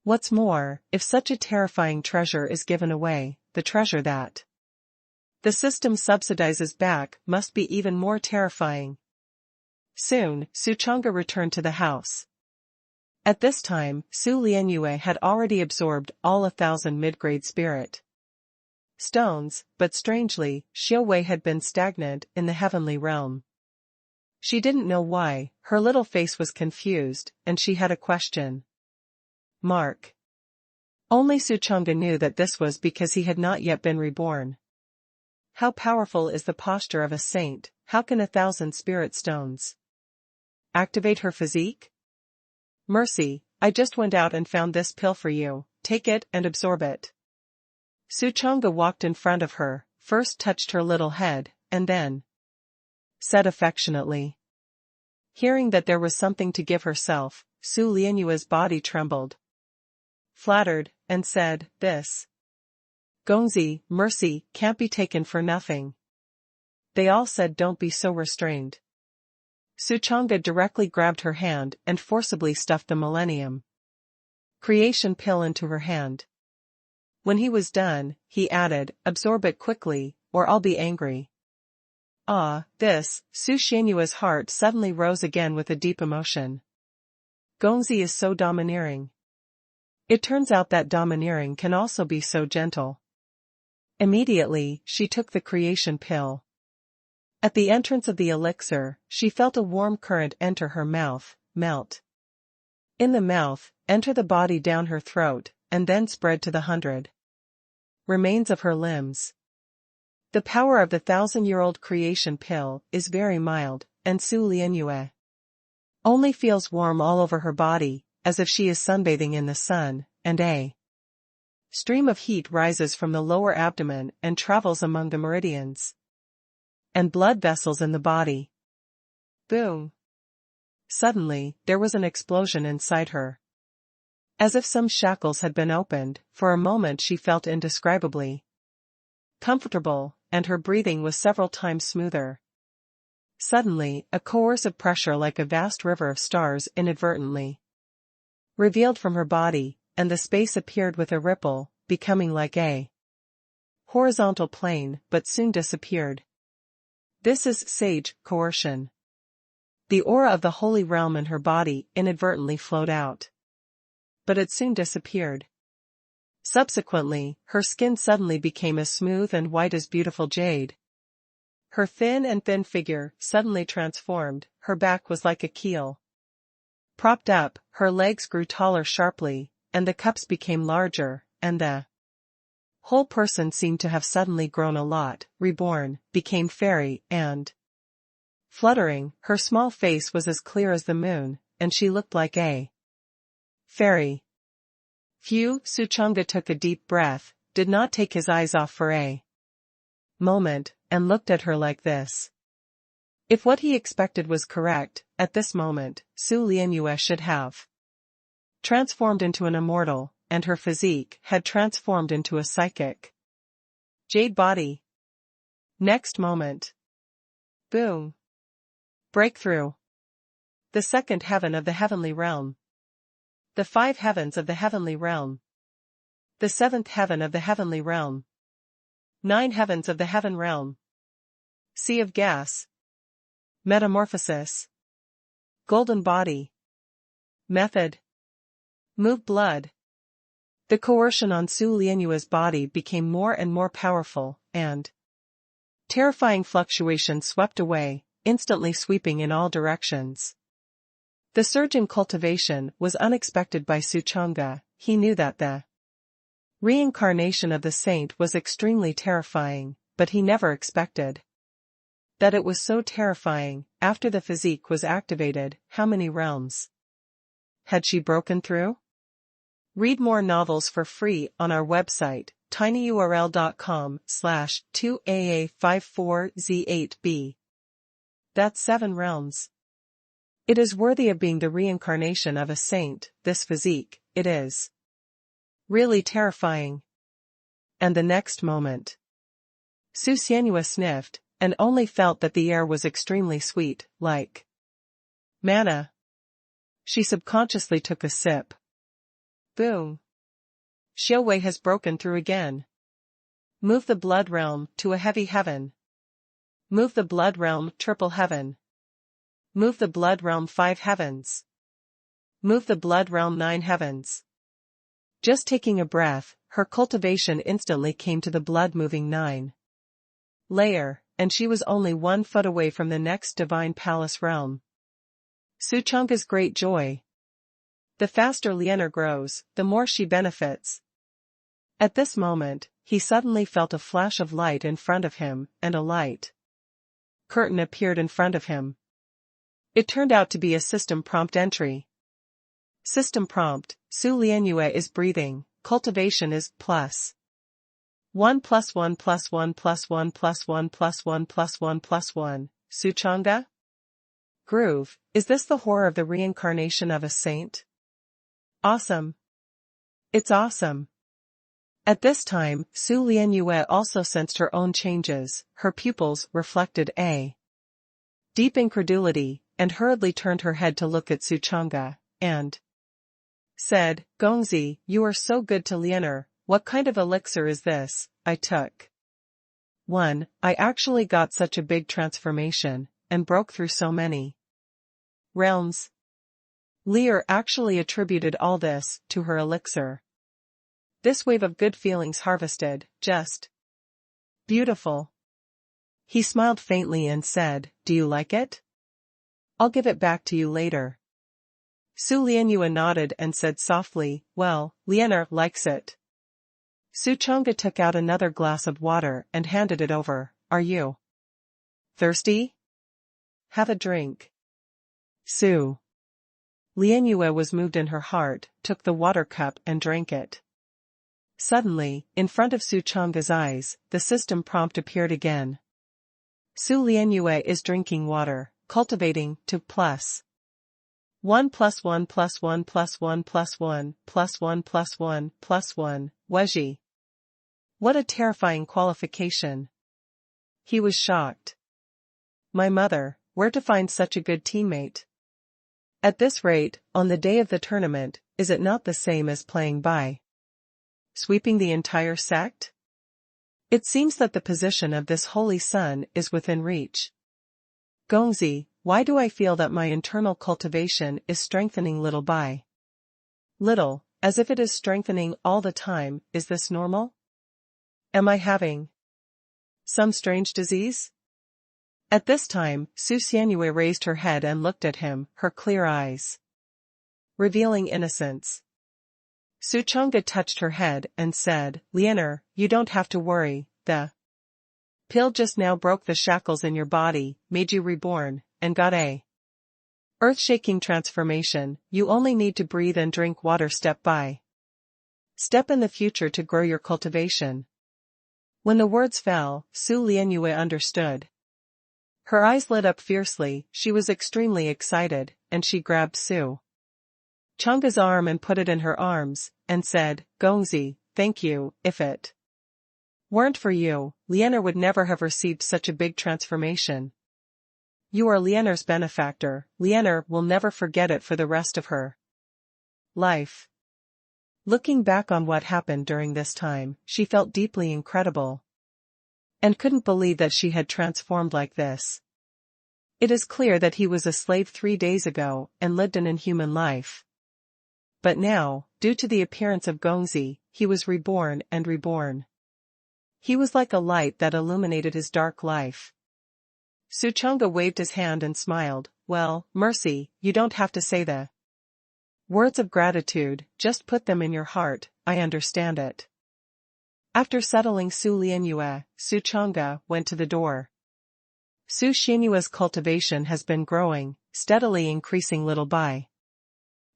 A: What's more, if such a terrifying treasure is given away, the treasure that the system subsidizes back must be even more terrifying. Soon, Suchanga returned to the house. At this time, Su Lianyue had already absorbed all 1,000 mid-grade spirit stones, but strangely, Xiuwei had been stagnant in the heavenly realm. She didn't know why, her little face was confused, and she had a question mark. Only Suchanga knew that this was because he had not yet been reborn. How powerful is the posture of a saint? How can 1,000 spirit stones activate her physique? Mercy, I just went out and found this pill for you. Take it and absorb it. Suchanga walked in front of her, first touched her little head, and then said affectionately. Hearing that there was something to give herself, Su Lianyue's body trembled, flattered, and said, "This Gongzi, mercy, can't be taken for nothing." They all said, "Don't be so restrained." Suchanga directly grabbed her hand and forcibly stuffed the Millennium Creation pill into her hand. When he was done, he added, "Absorb it quickly, or I'll be angry. Ah, this, Su Xianyue's heart suddenly rose again with a deep emotion. Gongzi is so domineering. It turns out that domineering can also be so gentle. Immediately, she took the creation pill. At the entrance of the elixir, she felt a warm current enter her mouth, melt. In the mouth, enter the body down her throat, and then spread to the 100 remains of her limbs. The power of the 1,000-year-old creation pill is very mild, and Su Lianyue only feels warm all over her body, as if she is sunbathing in the sun, and a stream of heat rises from the lower abdomen and travels among the meridians and blood vessels in the body. Boom! Suddenly, there was an explosion inside her. As if some shackles had been opened, for a moment she felt indescribably comfortable, and her breathing was several times smoother. Suddenly, a coercive pressure like a vast river of stars inadvertently revealed from her body, and the space appeared with a ripple, becoming like a horizontal plane, but soon disappeared. This is sage coercion. The aura of the holy realm in her body inadvertently flowed out. But it soon disappeared. Subsequently, her skin suddenly became as smooth and white as beautiful jade. Her thin figure suddenly transformed, her back was like a keel. Propped up, her legs grew taller sharply, and the cups became larger, and the whole person seemed to have suddenly grown a lot, reborn, became fairy, and fluttering, her small face was as clear as the moon, and she looked like a fairy. Phew, Suchanga took a deep breath, did not take his eyes off for a moment, and looked at her like this. If what he expected was correct, at this moment, Su Lianyue should have transformed into an immortal, and her physique had transformed into a psychic jade body. Next moment. Boom. Breakthrough. The second heaven of the heavenly realm. The 5 heavens of the heavenly realm. The 7th heaven of the heavenly realm. 9 heavens of the heaven realm. Sea of gas. Metamorphosis. Golden body. Method. Move blood. The coercion on Su Lianyue's body became more and more powerful, and terrifying fluctuations swept away, instantly sweeping in all directions. The surge in cultivation was unexpected by Suchanga. He knew that the reincarnation of the saint was extremely terrifying, but he never expected that it was so terrifying. After the physique was activated, how many realms had she broken through? Read more novels for free on our website, tinyurl.com/2aa54z8b. That's 7 realms. It is worthy of being the reincarnation of a saint, this physique, it is really terrifying. And the next moment, Su Xianyue sniffed, and only felt that the air was extremely sweet, like manna. She subconsciously took a sip. Boom. Xiaowei has broken through again. Move the blood realm to a heavy heaven. Move the blood realm triple heaven. Move the blood realm 5 heavens. Move the blood realm 9 heavens. Just taking a breath, her cultivation instantly came to the blood-moving 9 layer, and she was only 1 foot away from the next divine palace realm. Suchanga's great joy. The faster Lianer grows, the more she benefits. At this moment, he suddenly felt a flash of light in front of him, and a light curtain appeared in front of him. It turned out to be a system prompt entry. System prompt: Su Lianyue is breathing, cultivation is +1 + 1 + 1 + 1 + 1 + 1 + 1 + 1. Suchanga? Groove, is this the horror of the reincarnation of a saint? Awesome. It's awesome. At this time, Su Lianyue also sensed her own changes. Her pupils reflected a deep incredulity, and hurriedly turned her head to look at Suchanga, and said, Gongzi, you are so good to Lianer. What kind of elixir is this? I took 1. I actually got such a big transformation, and broke through so many realms. Lear actually attributed all this to her elixir. This wave of good feelings harvested, just beautiful. He smiled faintly and said, "Do you like it? I'll give it back to you later." Su Lianyue nodded and said softly, "Well, Lianer likes it." Su Chang'e took out another glass of water and handed it over. "Are you thirsty? Have a drink." Su Lianyue was moved in her heart, took the water cup and drank it. Suddenly, in front of Su Chang'e's eyes, the system prompt appeared again. Su Lianyue is drinking water, cultivating to plus 1 plus 1 plus 1 plus 1 plus 1 plus 1 plus 1 plus 1, Weji. What a terrifying qualification. He was shocked. My mother, where to find such a good teammate? At this rate, on the day of the tournament, is it not the same as playing by sweeping the entire sect? It seems that the position of this holy son is within reach. Gongzi, why do I feel that my internal cultivation is strengthening little by little, as if it is strengthening all the time? Is this normal? Am I having some strange disease? At this time, Su Xianyue raised her head and looked at him, her clear eyes revealing innocence. Su Chang'e touched her head and said, "Lianer, you don't have to worry, the pill just now broke the shackles in your body, made you reborn, and got a earth-shaking transformation. You only need to breathe and drink water step by step in the future to grow your cultivation." When the words fell, Su Lianyue understood. Her eyes lit up fiercely, she was extremely excited, and she grabbed Su Chang'e's arm and put it in her arms, and said, "Gongzi, thank you. If it weren't for you, Lianer would never have received such a big transformation. You are Lianer's benefactor. Lianer will never forget it for the rest of her life." Looking back on what happened during this time, she felt deeply incredible and couldn't believe that she had transformed like this. It is clear that he was a slave 3 days ago and lived an inhuman life. But now, due to the appearance of Gongzi, he was reborn and reborn. He was like a light that illuminated his dark life. Su Chang'e waved his hand and smiled. "Well, mercy, you don't have to say the words of gratitude, just put them in your heart, I understand it." After settling Su Lianyue, Su Chang'e went to the door. Su Xianyue's cultivation has been growing, steadily increasing little by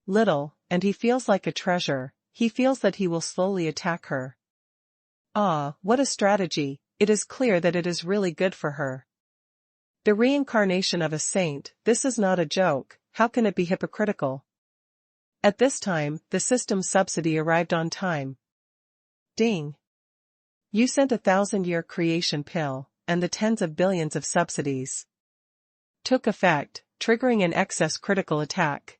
A: little, and he feels like a treasure. He feels that he will slowly attack her. Ah, what a strategy! It is clear that it is really good for her. The reincarnation of a saint, this is not a joke. How can it be hypocritical? At this time, the system subsidy arrived on time. Ding! You sent 1,000-year creation pill, and the tens of billions of subsidies took effect, triggering an excess critical attack.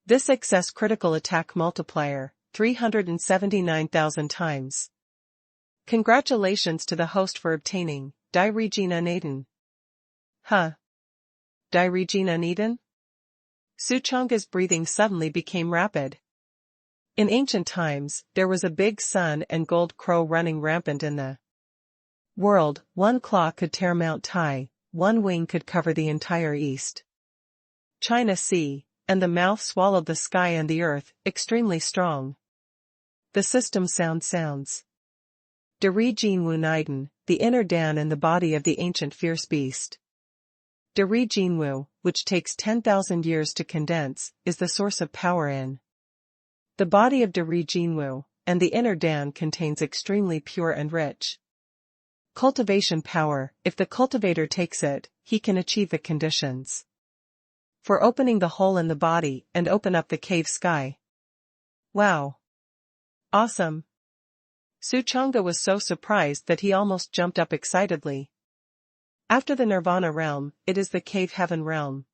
A: This excess critical attack multiplier, 379,000 times. Congratulations to the host for obtaining, Die Regina Naden. Huh? Die Regina Naden? Su Chang'e's breathing suddenly became rapid. In ancient times, there was a big sun and gold crow running rampant in the world. One claw could tear Mount Tai, one wing could cover the entire East China Sea, and the mouth swallowed the sky and the earth, extremely strong. The system sounds. De Ri Jin Wu Naiden, the inner Dan in the body of the ancient fierce beast. De Ri Jin Wu, which takes 10,000 years to condense, is the source of power in the body of De Ri Jin Wu, and the inner Dan contains extremely pure and rich cultivation power. If the cultivator takes it, he can achieve the conditions for opening the hole in the body and open up the cave sky. Wow! Awesome! Su Chang'e was so surprised that he almost jumped up excitedly. After the Nirvana realm, it is the cave heaven realm.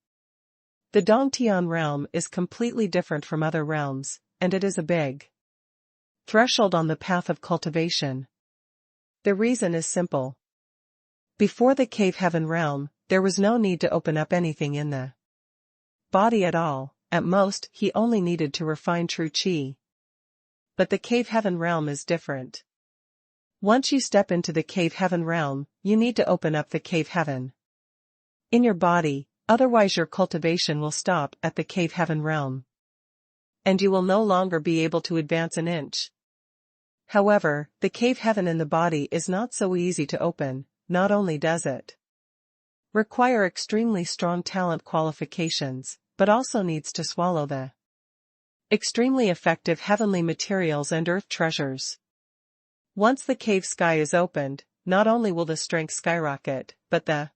A: The Dongtian realm is completely different from other realms, and it is a big threshold on the path of cultivation. The reason is simple. Before the cave heaven realm, there was no need to open up anything in the body at all. At most, he only needed to refine true chi. But the cave heaven realm is different. Once you step into the cave heaven realm, you need to open up the cave heaven in your body, otherwise your cultivation will stop at the cave heaven realm. And you will no longer be able to advance an inch. However, the cave heaven in the body is not so easy to open. Not only does it require extremely strong talent qualifications, but also needs to swallow the extremely effective heavenly materials and earth treasures. Once the cave sky is opened, not only will the strength skyrocket, but the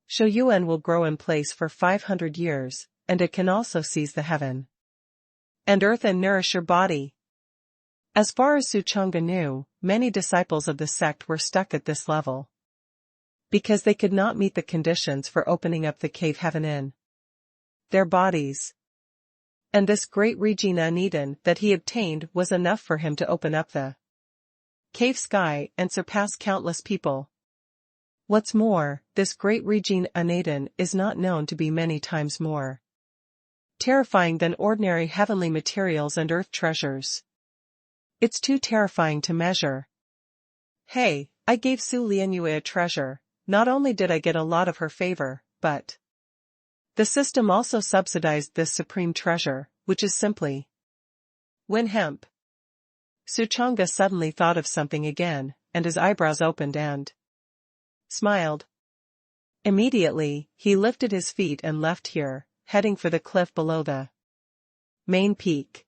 A: Shoyuan will grow in place for 500 years, and it can also seize the heaven and earth and nourish your body. As far as Suchanga knew, many disciples of the sect were stuck at this level, because they could not meet the conditions for opening up the cave heaven in their bodies. And this great Regina Aniden that he obtained was enough for him to open up the cave sky and surpass countless people. What's more, this great Regina Aniden is not known to be many times more terrifying than ordinary heavenly materials and earth treasures. It's too terrifying to measure. Hey, I gave Su Lianyue a treasure. Not only did I get a lot of her favor, but the system also subsidized this supreme treasure, which is simply win hemp. Suchanga suddenly thought of something again, and his eyebrows opened and smiled. Immediately, he lifted his feet and left here, heading for the cliff below the main peak.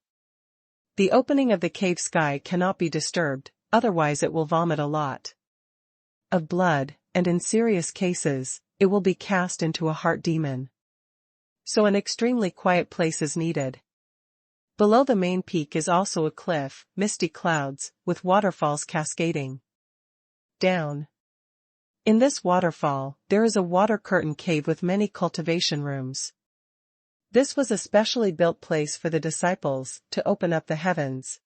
A: The opening of the cave sky cannot be disturbed, otherwise it will vomit a lot of blood, and in serious cases, it will be cast into a heart demon. So an extremely quiet place is needed. Below the main peak is also a cliff, misty clouds, with waterfalls cascading down. In this waterfall, there is a water curtain cave with many cultivation rooms. This was a specially built place for the disciples to open up the heavens,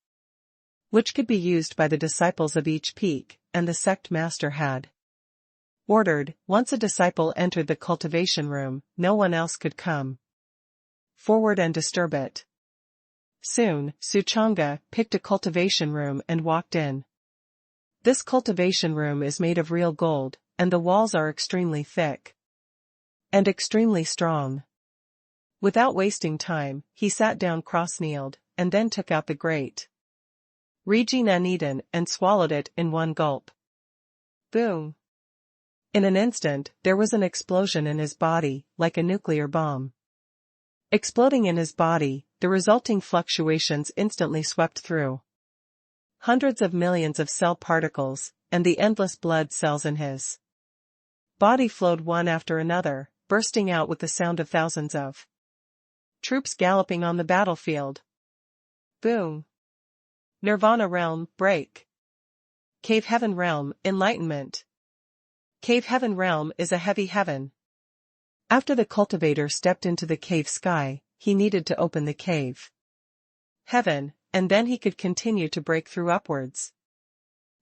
A: which could be used by the disciples of each peak, and the sect master had ordered. Once a disciple entered the cultivation room, no one else could come forward and disturb it. Soon, Suchanga picked a cultivation room and walked in. This cultivation room is made of real gold, and the walls are extremely thick and extremely strong. Without wasting time, he sat down cross-kneeled, and then took out the great Regina Aniden and swallowed it in one gulp. Boom! In an instant, there was an explosion in his body, like a nuclear bomb. Exploding in his body, the resulting fluctuations instantly swept through hundreds of millions of cell particles, and the endless blood cells in his body flowed one after another, bursting out with the sound of thousands of troops galloping on the battlefield. Boom! Nirvana realm, break. Cave heaven realm, enlightenment. Cave heaven realm is a heavy heaven. After the cultivator stepped into the cave sky, he needed to open the cave heaven, and then he could continue to break through upwards.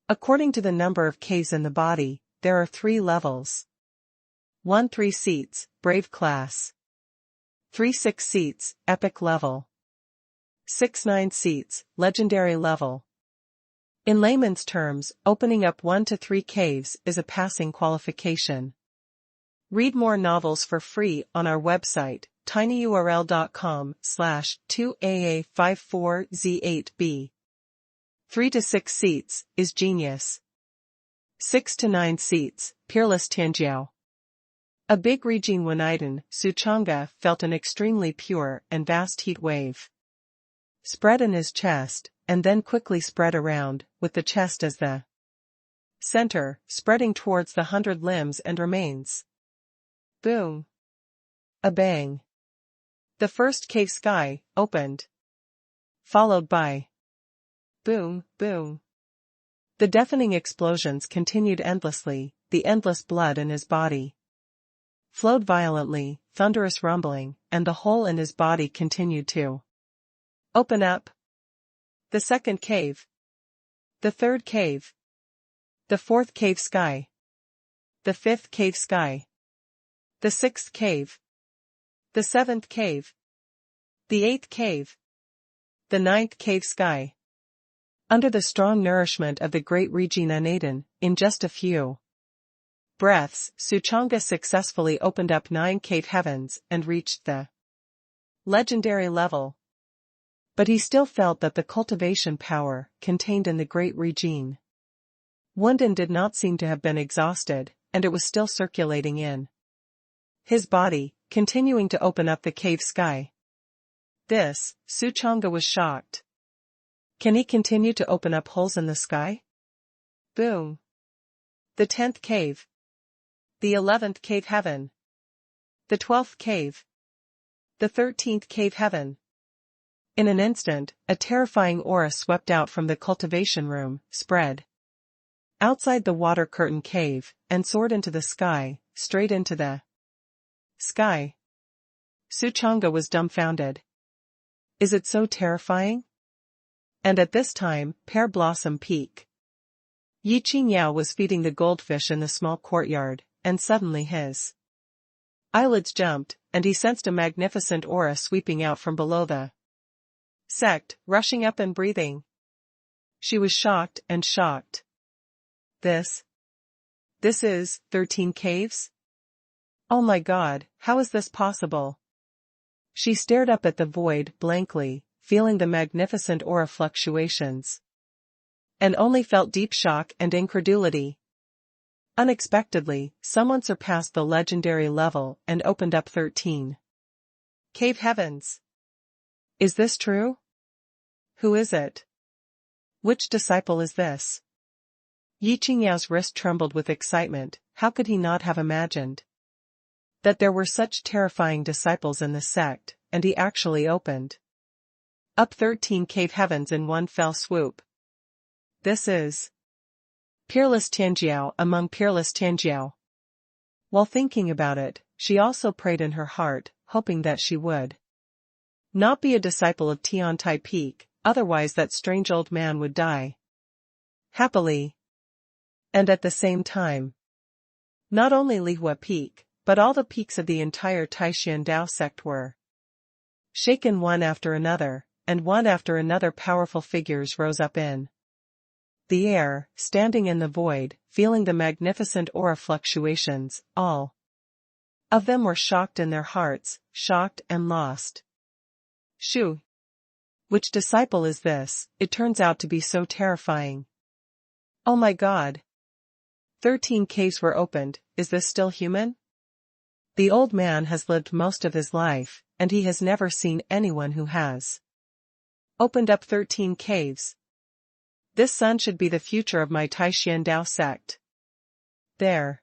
A: According to the number of caves in the body, there are 3 levels. 1 3 seats, brave class. 3 6 seats, epic level. 6 9 seats, legendary level. In layman's terms, opening up 1 to 3 caves is a passing qualification. Read more novels for free on our website, tinyurl.com/2AA54Z8B. 3 to 6 seats is genius. 6 to 9 seats, peerless Tianjiao. A big Regine Waniden, Suchanga felt an extremely pure and vast heat wave spread in his chest, and then quickly spread around, with the chest as the center, spreading towards the 100 limbs and remains. Boom! A bang. The first cave sky opened, followed by boom, boom. The deafening explosions continued endlessly, the endless blood in his body flowed violently, thunderous rumbling, and the hole in his body continued to open up. The second cave. The third cave. The fourth cave sky. The 5th cave sky. The 6th cave. The 7th cave. The 8th cave. The 9th cave sky. Under the strong nourishment of the great Regina Naden, in just a few breaths, Suchanga successfully opened up 9 cave heavens and reached the legendary level. But he still felt that the cultivation power contained in the great Regine Wunden did not seem to have been exhausted, and it was still circulating in his body, continuing to open up the cave sky. This, Suchanga was shocked. Can he continue to open up holes in the sky? Boom. The 10th cave. The 11th cave heaven. The 12th cave. The 13th cave heaven. In an instant, a terrifying aura swept out from the cultivation room, spread outside the water curtain cave, and soared into the sky, straight into the sky. Suchanga was dumbfounded. Is it so terrifying? And at this time, Pear Blossom Peak. Yi Qingyao was feeding the goldfish in the small courtyard, and suddenly his eyelids jumped, and he sensed a magnificent aura sweeping out from below the sect, rushing up and breathing. She was shocked and shocked. This is 13 caves? Oh my God, how is this possible? She stared up at the void blankly, feeling the magnificent aura fluctuations, and only felt deep shock and incredulity. Unexpectedly, someone surpassed the legendary level and opened up 13 cave heavens. Is this true? Who is it? Which disciple is this? Yi Qingyao's wrist trembled with excitement. How could he not have imagined that there were such terrifying disciples in the sect, and he actually opened up 13 cave heavens in one fell swoop. This is Peerless Tianjiao among Peerless Tianjiao. While thinking about it, she also prayed in her heart, hoping that she would not be a disciple of Tiantai Peak, otherwise that strange old man would die happily. And at the same time, not only Lihua Peak, but all the peaks of the entire Taishan Dao sect were shaken one after another, and one after another powerful figures rose up in the air, standing in the void, feeling the magnificent aura fluctuations. All of them were shocked in their hearts, shocked and lost. Shoo! Which disciple is this? It turns out to be so terrifying. Oh my God! 13 caves were opened. Is this still human? The old man has lived most of his life, and he has never seen anyone who has opened up 13 caves. This son should be the future of my Taishan Dao sect. There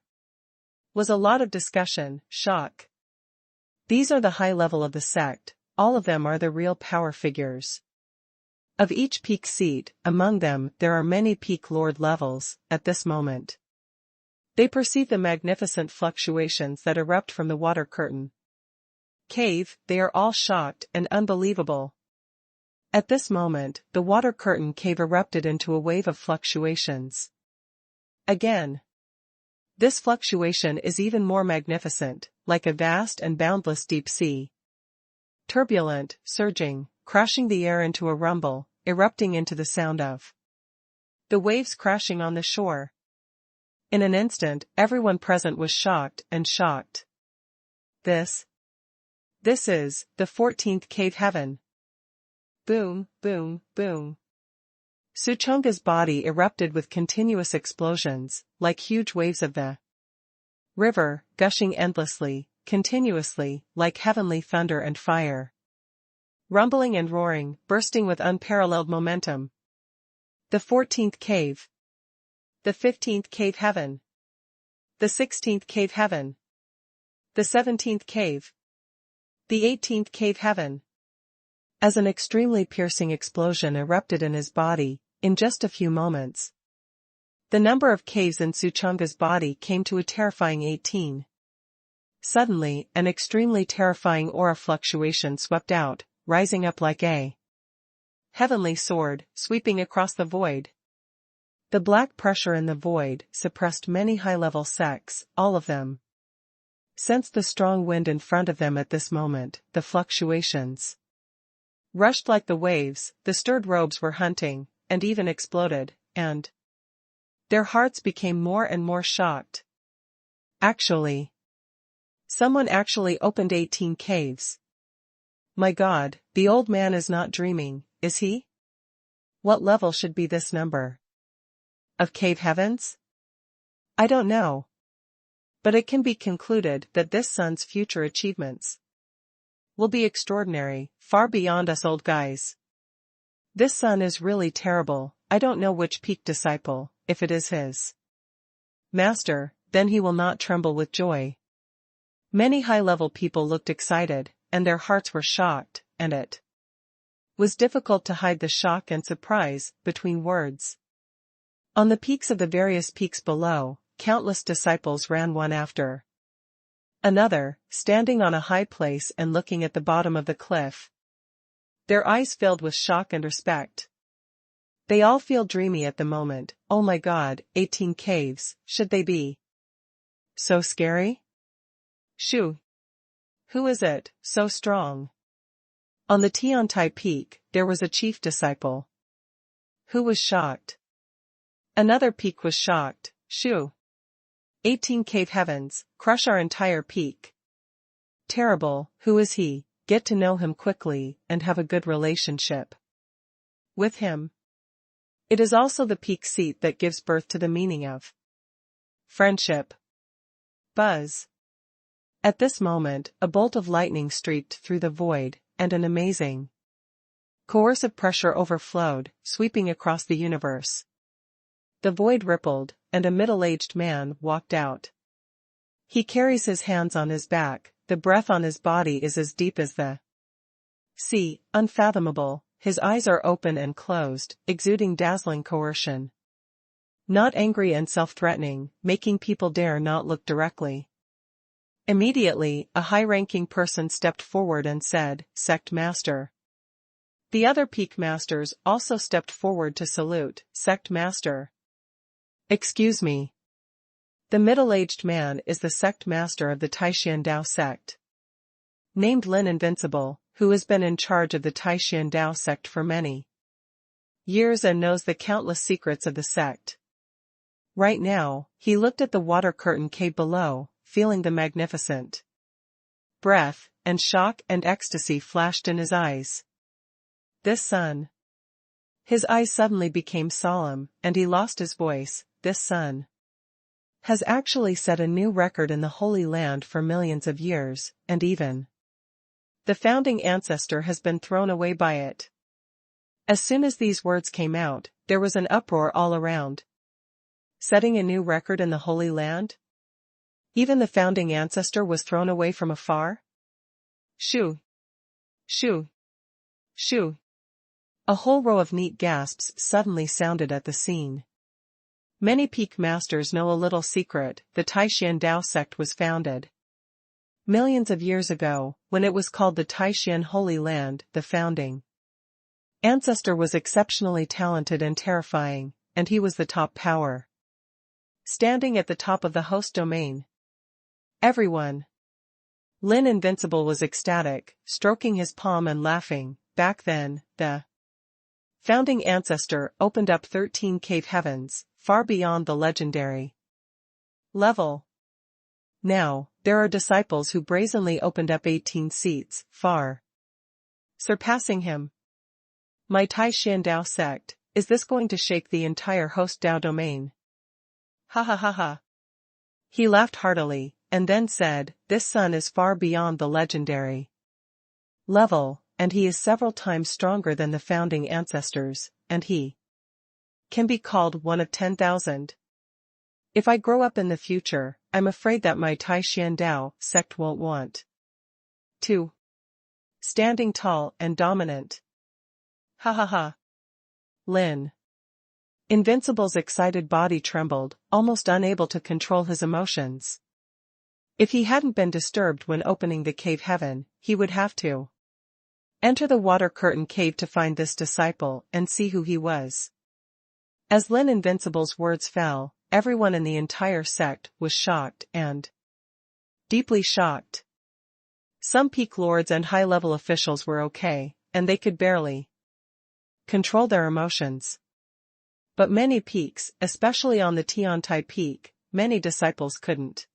A: was a lot of discussion, shock. These are the high level of the sect, all of them are the real power figures of each peak seat. Among them there are many peak lord levels. At this moment, they perceive the magnificent fluctuations that erupt from the water curtain cave. They are all shocked and unbelievable. At this moment, the water curtain cave erupted into a wave of fluctuations. Again. This fluctuation is even more magnificent, like a vast and boundless deep sea. Turbulent, surging, crashing the air into a rumble, erupting into the sound of the waves crashing on the shore. In an instant, everyone present was shocked and shocked. This is the 14th cave heaven. Boom, boom, boom. Suchanga's body erupted with continuous explosions, like huge waves of the river, gushing endlessly, continuously, like heavenly thunder and fire. Rumbling and roaring, bursting with unparalleled momentum. The 14th cave. The 15th cave heaven. The 16th cave heaven. The 17th cave. The 18th cave heaven. As an extremely piercing explosion erupted in his body, in just a few moments, the number of caves in Suchanga's body came to a terrifying 18. Suddenly, an extremely terrifying aura fluctuation swept out, rising up like a heavenly sword, sweeping across the void. The black pressure in the void suppressed many high-level sects, all of them. Sensed the strong wind in front of them at this moment, the fluctuations. Rushed like the waves, the stirred robes were hunting, and even exploded, and their hearts became more and more shocked. Actually. Someone actually opened 18 caves. My God, the old man is not dreaming, is he? What level should be this number? Of cave heavens? I don't know. But it can be concluded that this son's future achievements will be extraordinary, far beyond us old guys. This son is really terrible. I don't know which peak disciple, if it is his master, then he will not tremble with joy. Many high-level people looked excited, and their hearts were shocked, and it was difficult to hide the shock and surprise between words. On the peaks of the various peaks below, countless disciples ran one after another, standing on a high place and looking at the bottom of the cliff. Their eyes filled with shock and respect. They all feel dreamy at the moment. Oh my God, 18 caves, should they be so scary? Shoo! Who is it, so strong? On the Tiantai peak, there was a chief disciple who was shocked. Another peak was shocked. Shoo! 18 cave heavens, crush our entire peak. Terrible, who is he? Get to know him quickly, and have a good relationship with him. It is also the peak seat that gives birth to the meaning of friendship. Buzz. At this moment, a bolt of lightning streaked through the void, and an amazing coercive pressure overflowed, sweeping across the universe. The void rippled, and a middle-aged man walked out. He carries his hands on his back, the breath on his body is as deep as the sea, unfathomable, his eyes are open and closed, exuding dazzling coercion. Not angry and self-threatening, making people dare not look directly. Immediately, a high-ranking person stepped forward and said, "Sect Master." The other peak masters also stepped forward to salute, "Sect Master." Excuse me. The middle-aged man is the sect master of the Taishan Dao sect, named Lin Invincible, who has been in charge of the Taishan Dao sect for many years and knows the countless secrets of the sect. Right now, he looked at the water curtain cave below, feeling the magnificent breath, and shock and ecstasy flashed in his eyes. This son. His eyes suddenly became solemn, and he lost his voice. This son has actually set a new record in the Holy Land for millions of years, and even the founding ancestor has been thrown away by it. As soon as these words came out, there was an uproar all around. Setting a new record in the Holy Land? Even the founding ancestor was thrown away from afar? Shoo! Shoo! Shoo! A whole row of neat gasps suddenly sounded at the scene. Many peak masters know a little secret. The Taishan Dao sect was founded millions of years ago, when it was called the Taishan Holy Land. The founding ancestor was exceptionally talented and terrifying, and he was the top power, standing at the top of the host domain. Everyone. Lin Invincible was ecstatic, stroking his palm and laughing. Back then, the founding ancestor opened up 13 cave heavens, far beyond the legendary level. Now, there are disciples who brazenly opened up 18 seats, far surpassing him. My Taishan Dao sect, is this going to shake the entire host Dao domain? Ha ha ha ha. He laughed heartily, and then said, "This son is far beyond the legendary level, and he is several times stronger than the founding ancestors, and he can be called one of 10,000. If I grow up in the future, I'm afraid that my Taishan Dao sect won't want to standing tall and dominant." Ha ha ha. Lin Invincible's excited body trembled, almost unable to control his emotions. If he hadn't been disturbed when opening the cave heaven, he would have to enter the water curtain cave to find this disciple and see who he was. As Lin Invincible's words fell, everyone in the entire sect was shocked and deeply shocked. Some peak lords and high-level officials were okay, and they could barely control their emotions. But many peaks, especially on the Tiantai peak, many disciples couldn't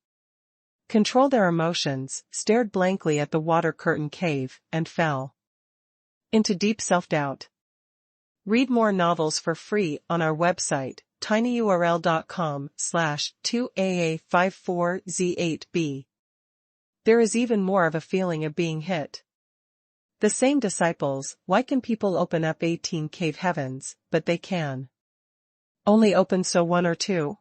A: control their emotions, stared blankly at the water curtain cave, and fell into deep self-doubt. Read more novels for free on our website, tinyurl.com/2AA54Z8B. There is even more of a feeling of being hit. The same disciples, why can people open up 18 cave heavens, but they can only open so one or two?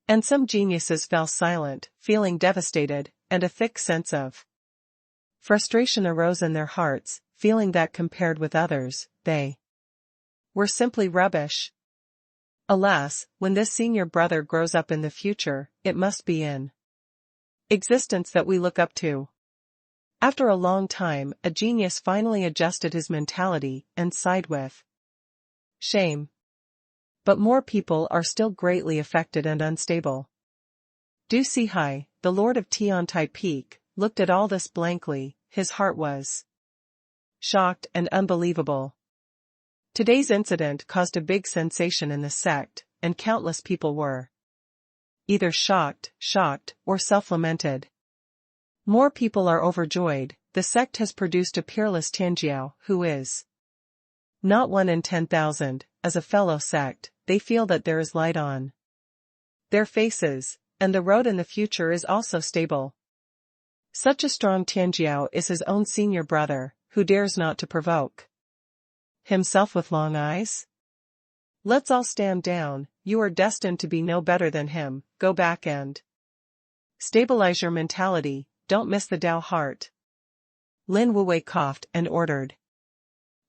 A: And some geniuses fell silent, feeling devastated, and a thick sense of frustration arose in their hearts, feeling that compared with others, they were simply rubbish. Alas, when this senior brother grows up in the future, it must be in existence that we look up to. After a long time, a genius finally adjusted his mentality and sighed with shame. But more people are still greatly affected and unstable. Du Sihai, the lord of Tiantai Peak, looked at all this blankly, his heart was shocked and unbelievable. Today's incident caused a big sensation in the sect, and countless people were either shocked, or self-lamented. More people are overjoyed. The sect has produced a peerless Tianjiao who is not 1 in 10,000. As a fellow sect, they feel that there is light on their faces, and the road in the future is also stable. Such a strong Tianjiao is his own senior brother, who dares not to provoke himself with long eyes? Let's all stand down. You are destined to be no better than him. Go back and stabilize your mentality. Don't miss the Tao heart. Lin Wuwei coughed and ordered.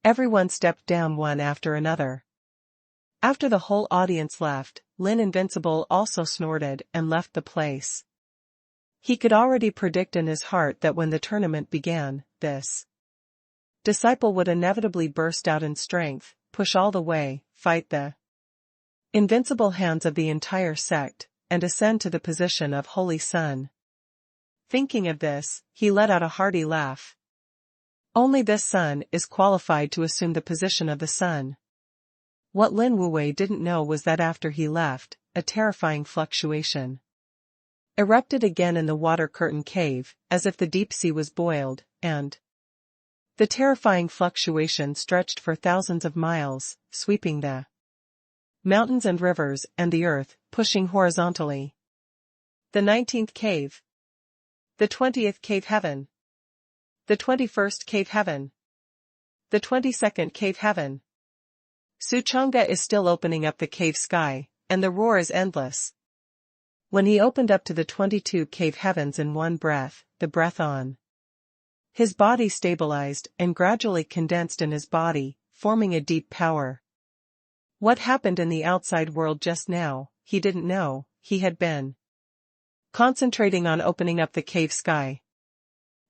A: Everyone stepped down one after another. After the whole audience left, Lin Invincible also snorted and left the place. He could already predict in his heart that when the tournament began, this disciple would inevitably burst out in strength, push all the way, fight the invincible hands of the entire sect, and ascend to the position of Holy Son. Thinking of this, he let out a hearty laugh. Only this son is qualified to assume the position of the sun. What Lin Wuwei didn't know was that after he left, a terrifying fluctuation erupted again in the water curtain cave, as if the deep sea was boiled, and the terrifying fluctuation stretched for thousands of miles, sweeping the mountains and rivers and the earth, pushing horizontally. The 19th cave. The 20th cave heaven. The 21st cave heaven. The 22nd cave heaven. Suchanga is still opening up the cave sky, and the roar is endless. When he opened up to the 22 cave heavens in one breath, the breath on his body stabilized and gradually condensed in his body, forming a deep power. What happened in the outside world just now, he didn't know. He had been concentrating on opening up the cave sky.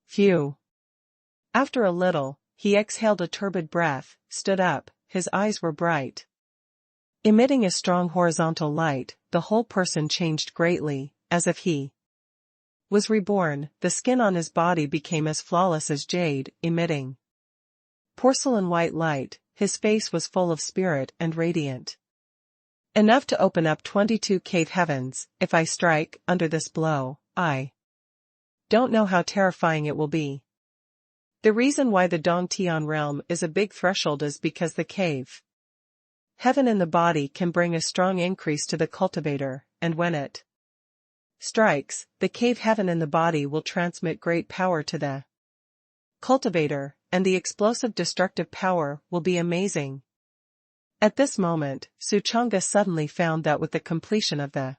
A: Phew. After a little, he exhaled a turbid breath, stood up, his eyes were bright. Emitting a strong horizontal light, the whole person changed greatly, as if he was reborn. The skin on his body became as flawless as jade, emitting porcelain white light. His face was full of spirit and radiant. Enough to open up 22 cave heavens. If I strike under this blow, I don't know how terrifying it will be. The reason why the Dongtian realm is a big threshold is because the cave heaven in the body can bring a strong increase to the cultivator, and when it strikes, the cave heaven in the body will transmit great power to the cultivator, and the explosive destructive power will be amazing. At this moment, Suchanga suddenly found that with the completion of the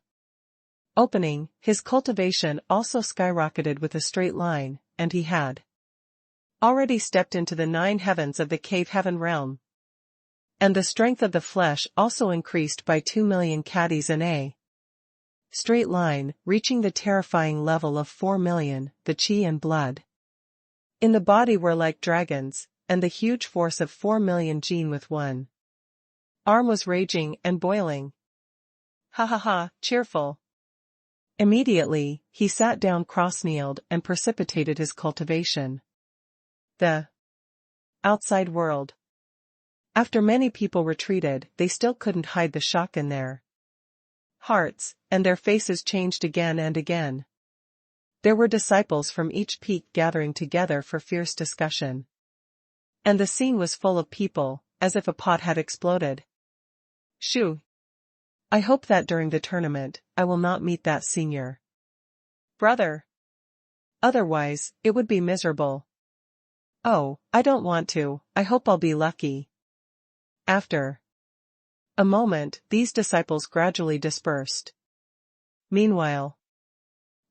A: opening, his cultivation also skyrocketed with a straight line, and he had already stepped into the 9 heavens of the cave heaven realm. And the strength of the flesh also increased by 2 million caddies in a straight line, reaching the terrifying level of 4 million. The chi and blood in the body were like dragons, and the huge force of 4 million gene with one arm was raging and boiling. Ha ha ha, cheerful. Immediately, he sat down cross-kneeled and precipitated his cultivation. The outside world. After many people retreated, they still couldn't hide the shock in their hearts, and their faces changed again and again. There were disciples from each peak gathering together for fierce discussion. And the scene was full of people, as if a pot had exploded. Shoo! I hope that during the tournament, I will not meet that senior brother. Otherwise, it would be miserable. Oh, I don't want to, I hope I'll be lucky. After a moment, these disciples gradually dispersed. Meanwhile,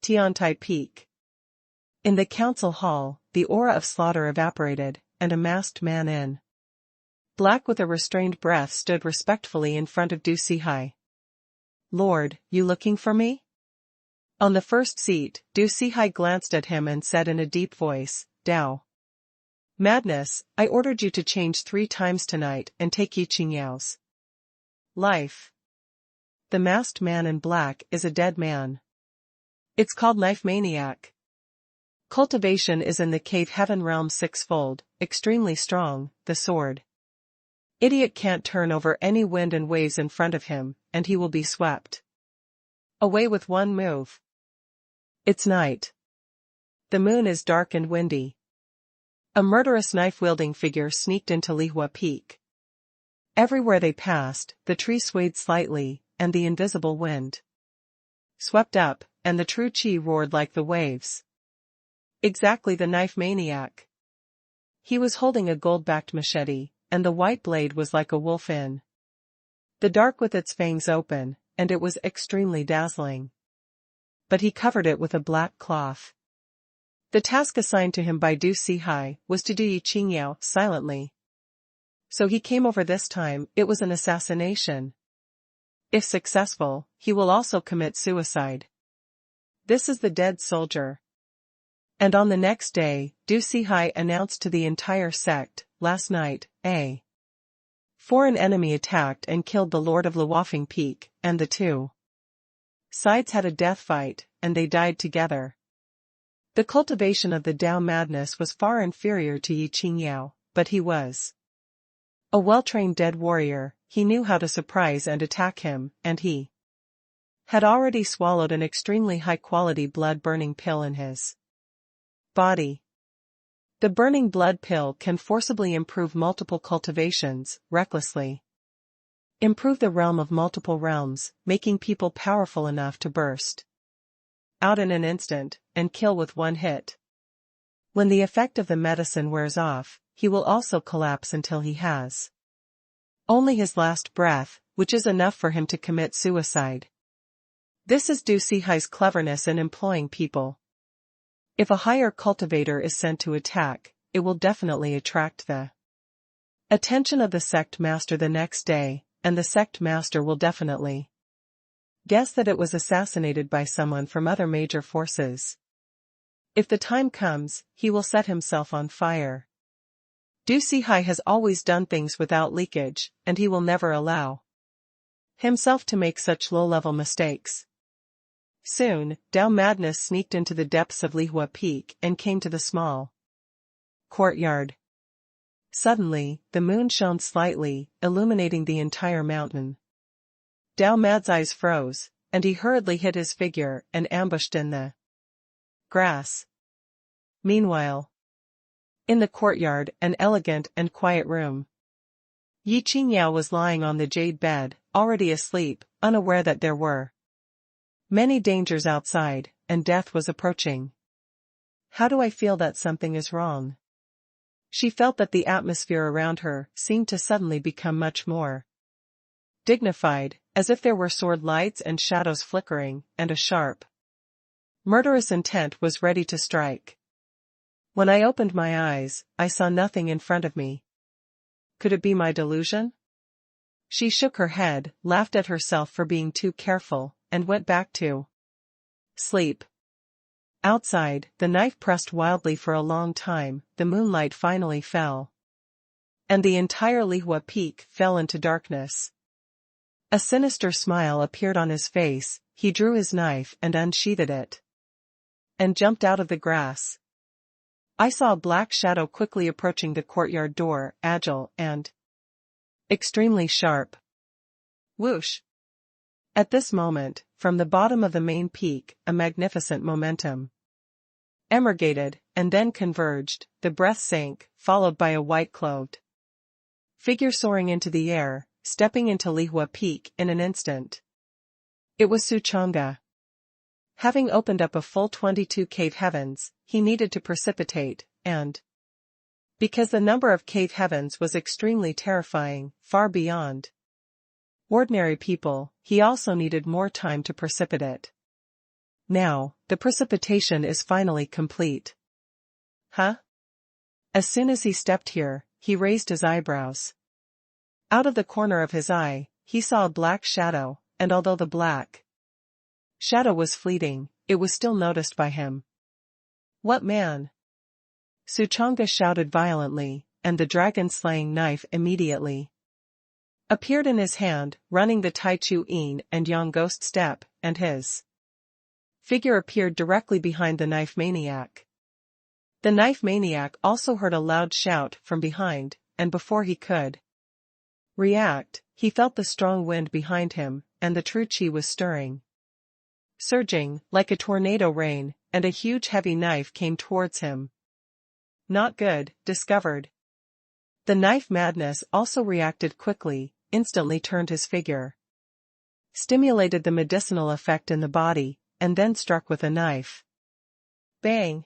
A: Tiantai Peak. In the council hall, the aura of slaughter evaporated, and a masked man in black with a restrained breath stood respectfully in front of Du Sihai. Lord, you looking for me? On the first seat, Du Sihai glanced at him and said in a deep voice, Dao. Madness, I ordered you to change 3 times tonight and take Yi Qingyao's life. The masked man in black is a dead man. It's called Knife Maniac. Cultivation is in the cave heaven realm 6-fold, extremely strong, the sword. Idiot can't turn over any wind and waves in front of him, and he will be swept away with one move. It's night. The moon is dark and windy. A murderous knife-wielding figure sneaked into Lihua Peak. Everywhere they passed, the tree swayed slightly, and the invisible wind swept up, and the true qi roared like the waves. Exactly the knife maniac. He was holding a gold-backed machete, and the white blade was like a wolf in the dark with its fangs open, and it was extremely dazzling. But he covered it with a black cloth. The task assigned to him by Du Sihai was to do Yi Qingyao silently. So he came over this time. It was an assassination. If successful, he will also commit suicide. This is the dead soldier. And on the next day, Du Sihai announced to the entire sect, last night, a foreign enemy attacked and killed the Lord of Luofing Peak, and the 2 sides had a death fight, and they died together. The cultivation of the Dao madness was far inferior to Yi Qingyao, but he was a well-trained dead warrior. He knew how to surprise and attack him, and he had already swallowed an extremely high-quality blood-burning pill in his body. The burning blood pill can forcibly improve multiple cultivations, recklessly improve the realm of multiple realms, making people powerful enough to burst out in an instant, and kill with one hit. When the effect of the medicine wears off, he will also collapse until he has only his last breath, which is enough for him to commit suicide. This is Du Sihai's cleverness in employing people. If a higher cultivator is sent to attack, it will definitely attract the attention of the sect master the next day, and the sect master will definitely guess that it was assassinated by someone from other major forces. If the time comes, he will set himself on fire. Du Sihai has always done things without leakage, and he will never allow himself to make such low-level mistakes. Soon, Dao madness sneaked into the depths of Lihua Peak and came to the small courtyard. Suddenly, the moon shone slightly, illuminating the entire mountain. Dao Mad's eyes froze, and he hurriedly hid his figure and ambushed in the grass. Meanwhile, in the courtyard, an elegant and quiet room, Yi Qingyao was lying on the jade bed, already asleep, unaware that there were many dangers outside, and death was approaching. How do I feel that something is wrong? She felt that the atmosphere around her seemed to suddenly become much more dignified, as if there were sword lights and shadows flickering, and a sharp, murderous intent was ready to strike. When I opened my eyes, I saw nothing in front of me. Could it be my delusion? She shook her head, laughed at herself for being too careful, and went back to sleep. Outside, the knife pressed wildly for a long time. The moonlight finally fell. and the entire Lihua peak fell into darkness. A sinister smile appeared on his face. He drew his knife and unsheathed it, and jumped out of the grass. I saw a black shadow quickly approaching the courtyard door, agile and extremely sharp. Whoosh! At this moment, from the bottom of the main peak, a magnificent momentum emerged, and then converged. The breath sank, followed by a white-clothed figure soaring into the air, stepping into Lihua Peak in an instant. It was Suchanga. Having opened up a full 22 cave heavens, he needed to precipitate, and because the number of cave heavens was extremely terrifying, far beyond ordinary people, he also needed more time to precipitate. Now, the precipitation is finally complete. Huh? As soon as he stepped here, he raised his eyebrows. Out of the corner of his eye, he saw a black shadow, and although the black shadow was fleeting, it was still noticed by him. What man? Suchanga shouted violently, and the dragon-slaying knife immediately appeared in his hand, running the Tai Chu Yin and Yang ghost step, and his figure appeared directly behind the knife maniac. The knife maniac also heard a loud shout from behind, and before he could react, he felt the strong wind behind him, and the true chi was stirring, surging, like a tornado rain, and a huge heavy knife came towards him. Not good, discovered. The knife madness also reacted quickly, instantly turned his figure, stimulated the medicinal effect in the body, and then struck with a knife. Bang!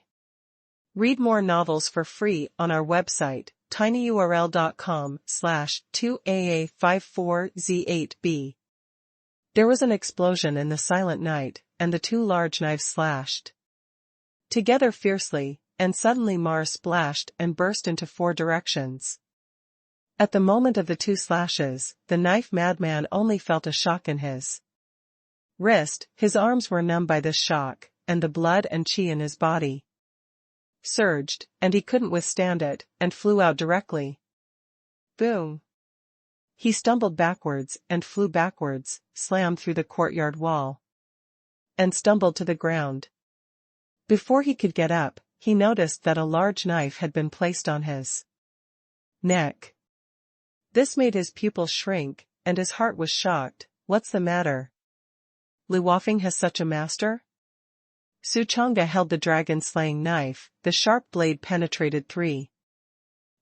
A: Read more novels for free on our website, tinyurl.com/2aa54z8b. There was an explosion in the silent night, and the two large knives slashed together fiercely, and suddenly Mars splashed and burst into four directions. At the moment of the two slashes, the knife madman only felt a shock in his wrist. His arms were numb by this shock, and the blood and chi in his body surged, and he couldn't withstand it, and flew out directly. Boom! He stumbled backwards and flew backwards, slammed through the courtyard wall, and stumbled to the ground. Before he could get up, he noticed that a large knife had been placed on his neck. This made his pupils shrink, and his heart was shocked. What's the matter? Lu Wafeng has such a master? Suchanga held the dragon-slaying knife. The sharp blade penetrated 3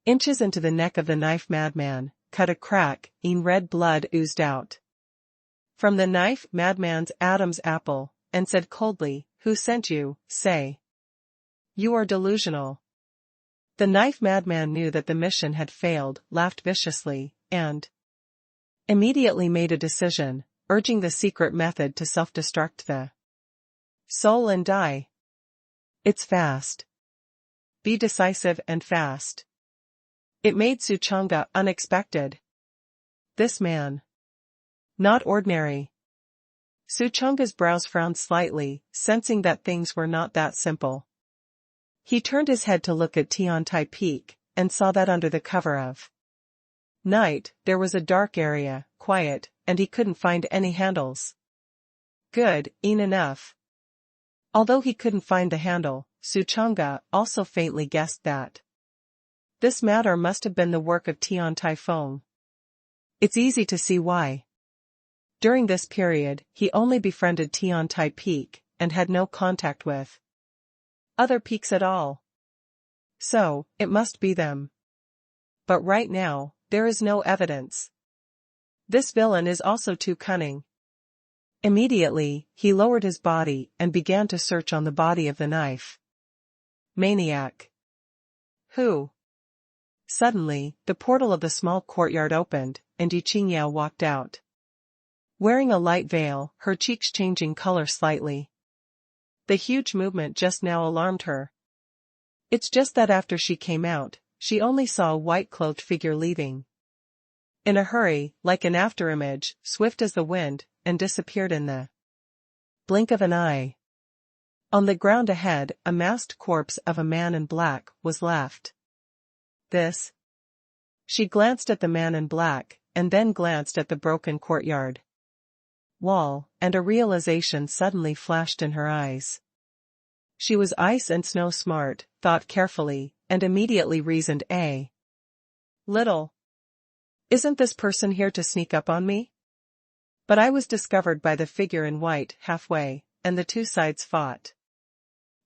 A: inches into the neck of the knife madman, cut a crack, and red blood oozed out from the knife madman's Adam's apple, and said coldly, "Who sent you? Say. You are delusional." The knife madman knew that the mission had failed, laughed viciously, and immediately made a decision, urging the secret method to self-destruct the soul and die. It's fast. Be decisive and fast. It made Suchanga unexpected. This man. Not ordinary. Suchanga's brows frowned slightly, sensing that things were not that simple. He turned his head to look at Tiantai Peak, and saw that under the cover of night, there was a dark area, quiet, and he couldn't find any handles. Good, enough. Although he couldn't find the handle, Suchanga also faintly guessed that this matter must have been the work of Tiantai Feng. It's easy to see why. During this period, he only befriended Tiantai Peak, and had no contact with other peaks at all. So, it must be them. But right now, there is no evidence. This villain is also too cunning. Immediately, he lowered his body and began to search on the body of the knife maniac. Who? Suddenly, the portal of the small courtyard opened, and Yiqingyao walked out. Wearing a light veil, her cheeks changing color slightly. The huge movement just now alarmed her. It's just that after she came out, she only saw a white-clothed figure leaving in a hurry, like an afterimage, swift as the wind, and disappeared in the blink of an eye. On the ground ahead, a masked corpse of a man in black was left. This She glanced at the man in black, and then glanced at the broken courtyard wall, and a realization suddenly flashed in her eyes. She was ice and snow smart, thought carefully, and immediately reasoned little. Isn't this person here to sneak up on me? But I was discovered by the figure in white halfway, and the two sides fought.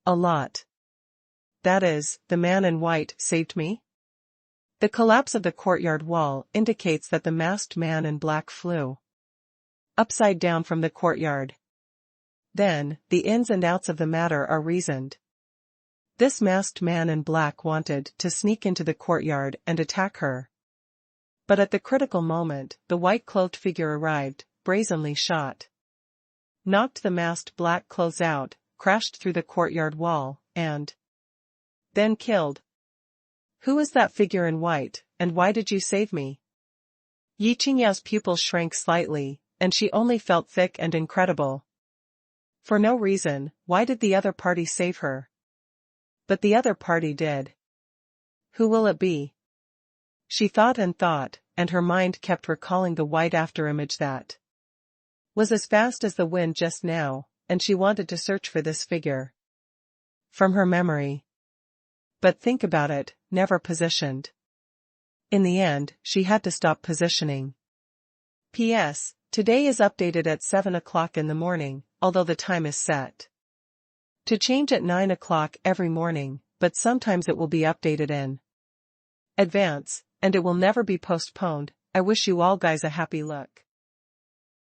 A: A lot. That is, the man in white saved me? The collapse of the courtyard wall indicates that the masked man in black flew upside down from the courtyard. Then, the ins and outs of the matter are reasoned. This masked man in black wanted to sneak into the courtyard and attack her. But at the critical moment, the white-clothed figure arrived, brazenly shot. Knocked the masked black clothes out, crashed through the courtyard wall, and then killed. Who is that figure in white, and why did you save me? Yi Qingyao's pupils shrank slightly, and she only felt thick and incredible. For no reason, why did the other party save her? But the other party did. Who will it be? She thought, and her mind kept recalling the white afterimage that was as fast as the wind just now, and she wanted to search for this figure from her memory. But think about it, never positioned. In the end, she had to stop positioning. P.S. Today is updated at 7 o'clock in the morning, although the time is set to change at 9 o'clock every morning, but sometimes it will be updated in advance, and it will never be postponed. I wish you all guys a happy look.